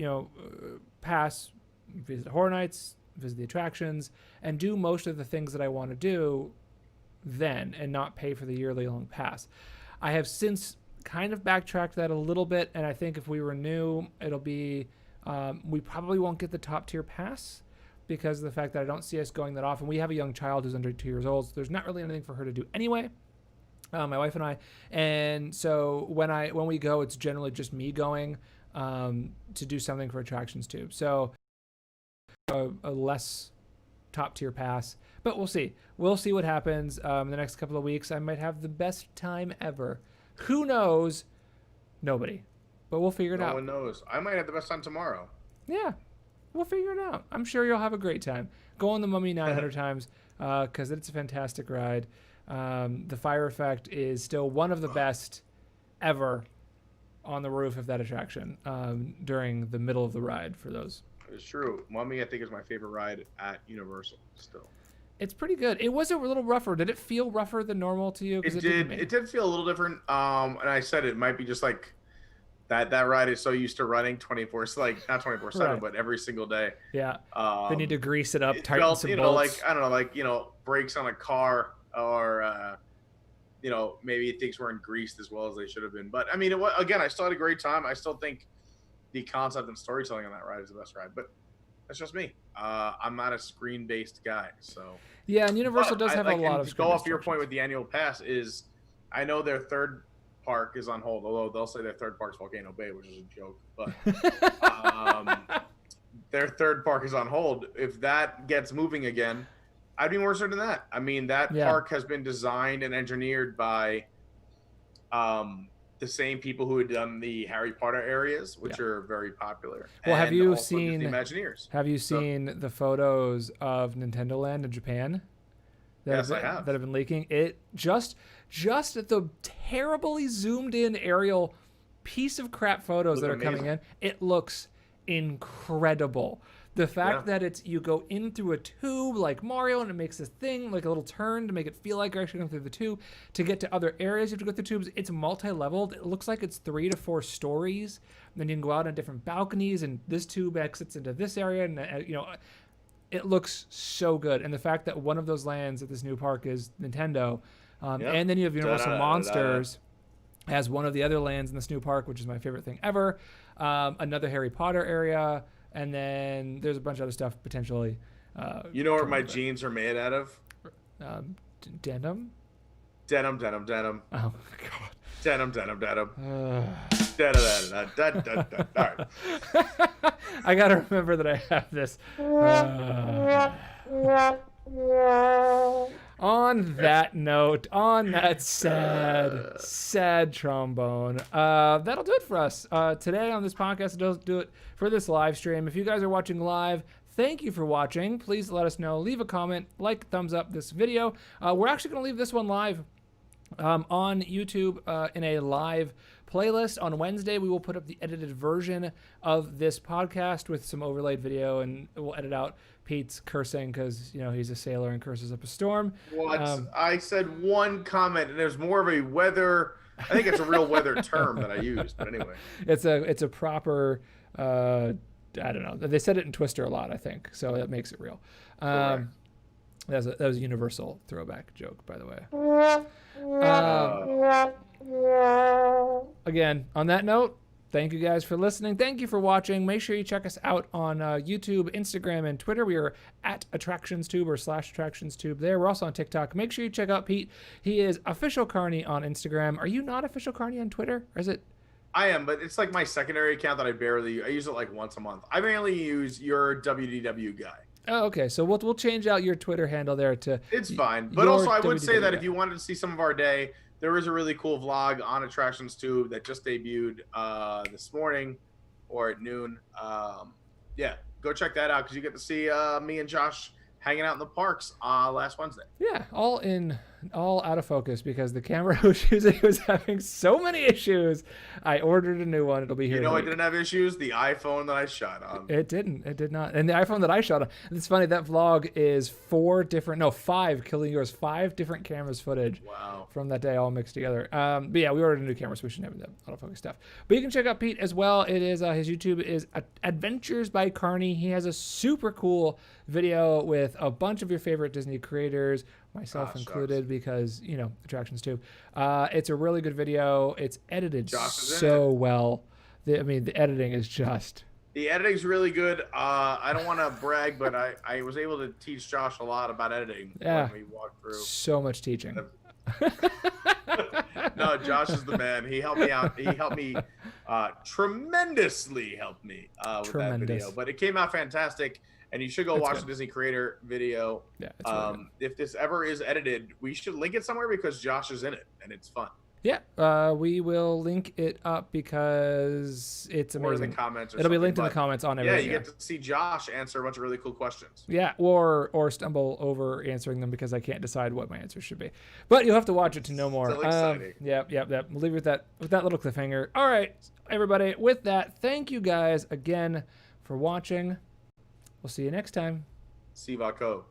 pass, visit Horror Nights, visit the attractions, and do most of the things that I want to do then, and not pay for the yearly long pass. I have since kind of backtracked that a little bit, and I think if we renew, it'll be we probably won't get the top tier pass because of the fact that I don't see us going that often. We have a young child who's under 2 years old, so there's not really anything for her to do anyway, my wife and I. And so when we go, it's generally just me going to do something for Attractions Tube. So a less top tier pass, but we'll see what happens in the next couple of weeks. I might have the best time ever. Who knows? Nobody, but we'll figure it out. No one knows. I might have the best time tomorrow. Yeah, we'll figure it out. I'm sure you'll have a great time. Go on the Mummy 900 times because it's a fantastic ride. The fire effect is still one of the best ever on the roof of that attraction during the middle of the ride for those. It's true. Mummy, I think, is my favorite ride at Universal still. It's pretty good. It was a little rougher. Did it feel rougher than normal to you? It did. It did feel a little different. And I said it might be just like that ride is so used to running 24, like not 24/7, Right. but every single day. Yeah. They need to grease it up, It tighten felt, some you know, bolts. like I don't know, like brakes on a car, or maybe things weren't greased as well as they should have been. But I mean, again, I still had a great time. I still think the concept and storytelling on that ride is the best ride. But that's just me. I'm not a screen-based guy, so. Yeah, and Universal does have a lot of. To go off your point with the annual pass is, I know their third park is on hold, although they'll say their third park's Volcano Bay, which is a joke. But their third park is on hold. If that gets moving again, I'd be more interested in that. I mean, that park has been designed and engineered by the same people who had done the Harry Potter areas, which are very popular. Well, have you also seen the Imagineers? Have you seen the photos of Nintendo Land in Japan? Yes, I have. That have been leaking. It just the terribly zoomed in aerial piece of crap photos that are coming in. It looks incredible. The fact that you go in through a tube like Mario, and it makes this thing like a little turn to make it feel like you're actually going through the tube. To get to other areas, you have to go through tubes. It's multi-leveled. It looks like it's 3 to 4 stories. And then you can go out on different balconies, and this tube exits into this area, and it looks so good. And the fact that one of those lands at this new park is Nintendo, and then you have Universal Monsters as one of the other lands in this new park, which is my favorite thing ever. Another Harry Potter area. And then there's a bunch of other stuff potentially. You know where my jeans are made out of? Denim? Denim. Oh, my God. Denim. All right. I got to remember that I have this. On that note, on that sad trombone, that'll do it for us today on this podcast. It'll do it for this live stream. If you guys are watching live, thank you for watching. Please let us know. Leave a comment, thumbs up this video. We're actually going to leave this one live on YouTube in a live playlist. On Wednesday, we will put up the edited version of this podcast with some overlaid video, and we'll edit out Pete's cursing because he's a sailor and curses up a storm. What? I said one comment, and there's more of a weather. I think it's a real weather term that I used, but anyway. It's a proper. I don't know. They said it in Twister a lot, I think, so that makes it real. That was a Universal throwback joke, by the way. Again, on that note, thank you guys for listening. Thank you for watching. Make sure you check us out on YouTube, Instagram, and Twitter. We are at AttractionsTube or /AttractionsTube there. We're also on TikTok. Make sure you check out Pete. He is Official Carney on Instagram. Are you not Official Carney on Twitter? Or is it? I am, but it's like my secondary account that I use it like once a month. I mainly use your WDW guy. Oh, okay. So we'll change out your Twitter handle there to. It's fine, but also I would say that if you wanted to see some of our day, there is a really cool vlog on Attractions Tube that just debuted this morning or at noon. Go check that out because you get to see me and Josh hanging out in the parks last Wednesday. Yeah, all out of focus because the camera I was using was having so many issues. I ordered a new one. It'll be here. I didn't have issues? The iPhone that I shot on. It didn't. It did not. And the iPhone that I shot on. It's funny, that vlog is 5 killing yours, 5 different cameras footage. Wow. From that day all mixed together. But yeah, we ordered a new camera, so we shouldn't have the autofocus stuff. But you can check out Pete as well. It is his YouTube is Adventures by Carney. He has a super cool video with a bunch of your favorite Disney creators, myself included, because Attractions Tube. It's a really good video. It's edited so well. The editing is just. The editing's really good. I don't want to brag, but I was able to teach Josh a lot about editing when we walked through. So much teaching. No, Josh is the man. He helped me out. He helped me tremendously with that video. But it came out fantastic. And you should go watch the Disney Creator video. Yeah, it's really good. If this ever is edited, we should link it somewhere because Josh is in it, and it's fun. Yeah, we will link it up because it's Or in amazing. the comments. Or It'll be something, linked in the but comments on Yeah, everything. you get to see Josh answer a bunch of really cool questions. Yeah, or stumble over answering them because I can't decide what my answers should be. But you'll have to watch it to know more. Still exciting. Yep. We'll leave you with that little cliffhanger. All right, everybody. With that, thank you guys again for watching. We'll see you next time. Sivako.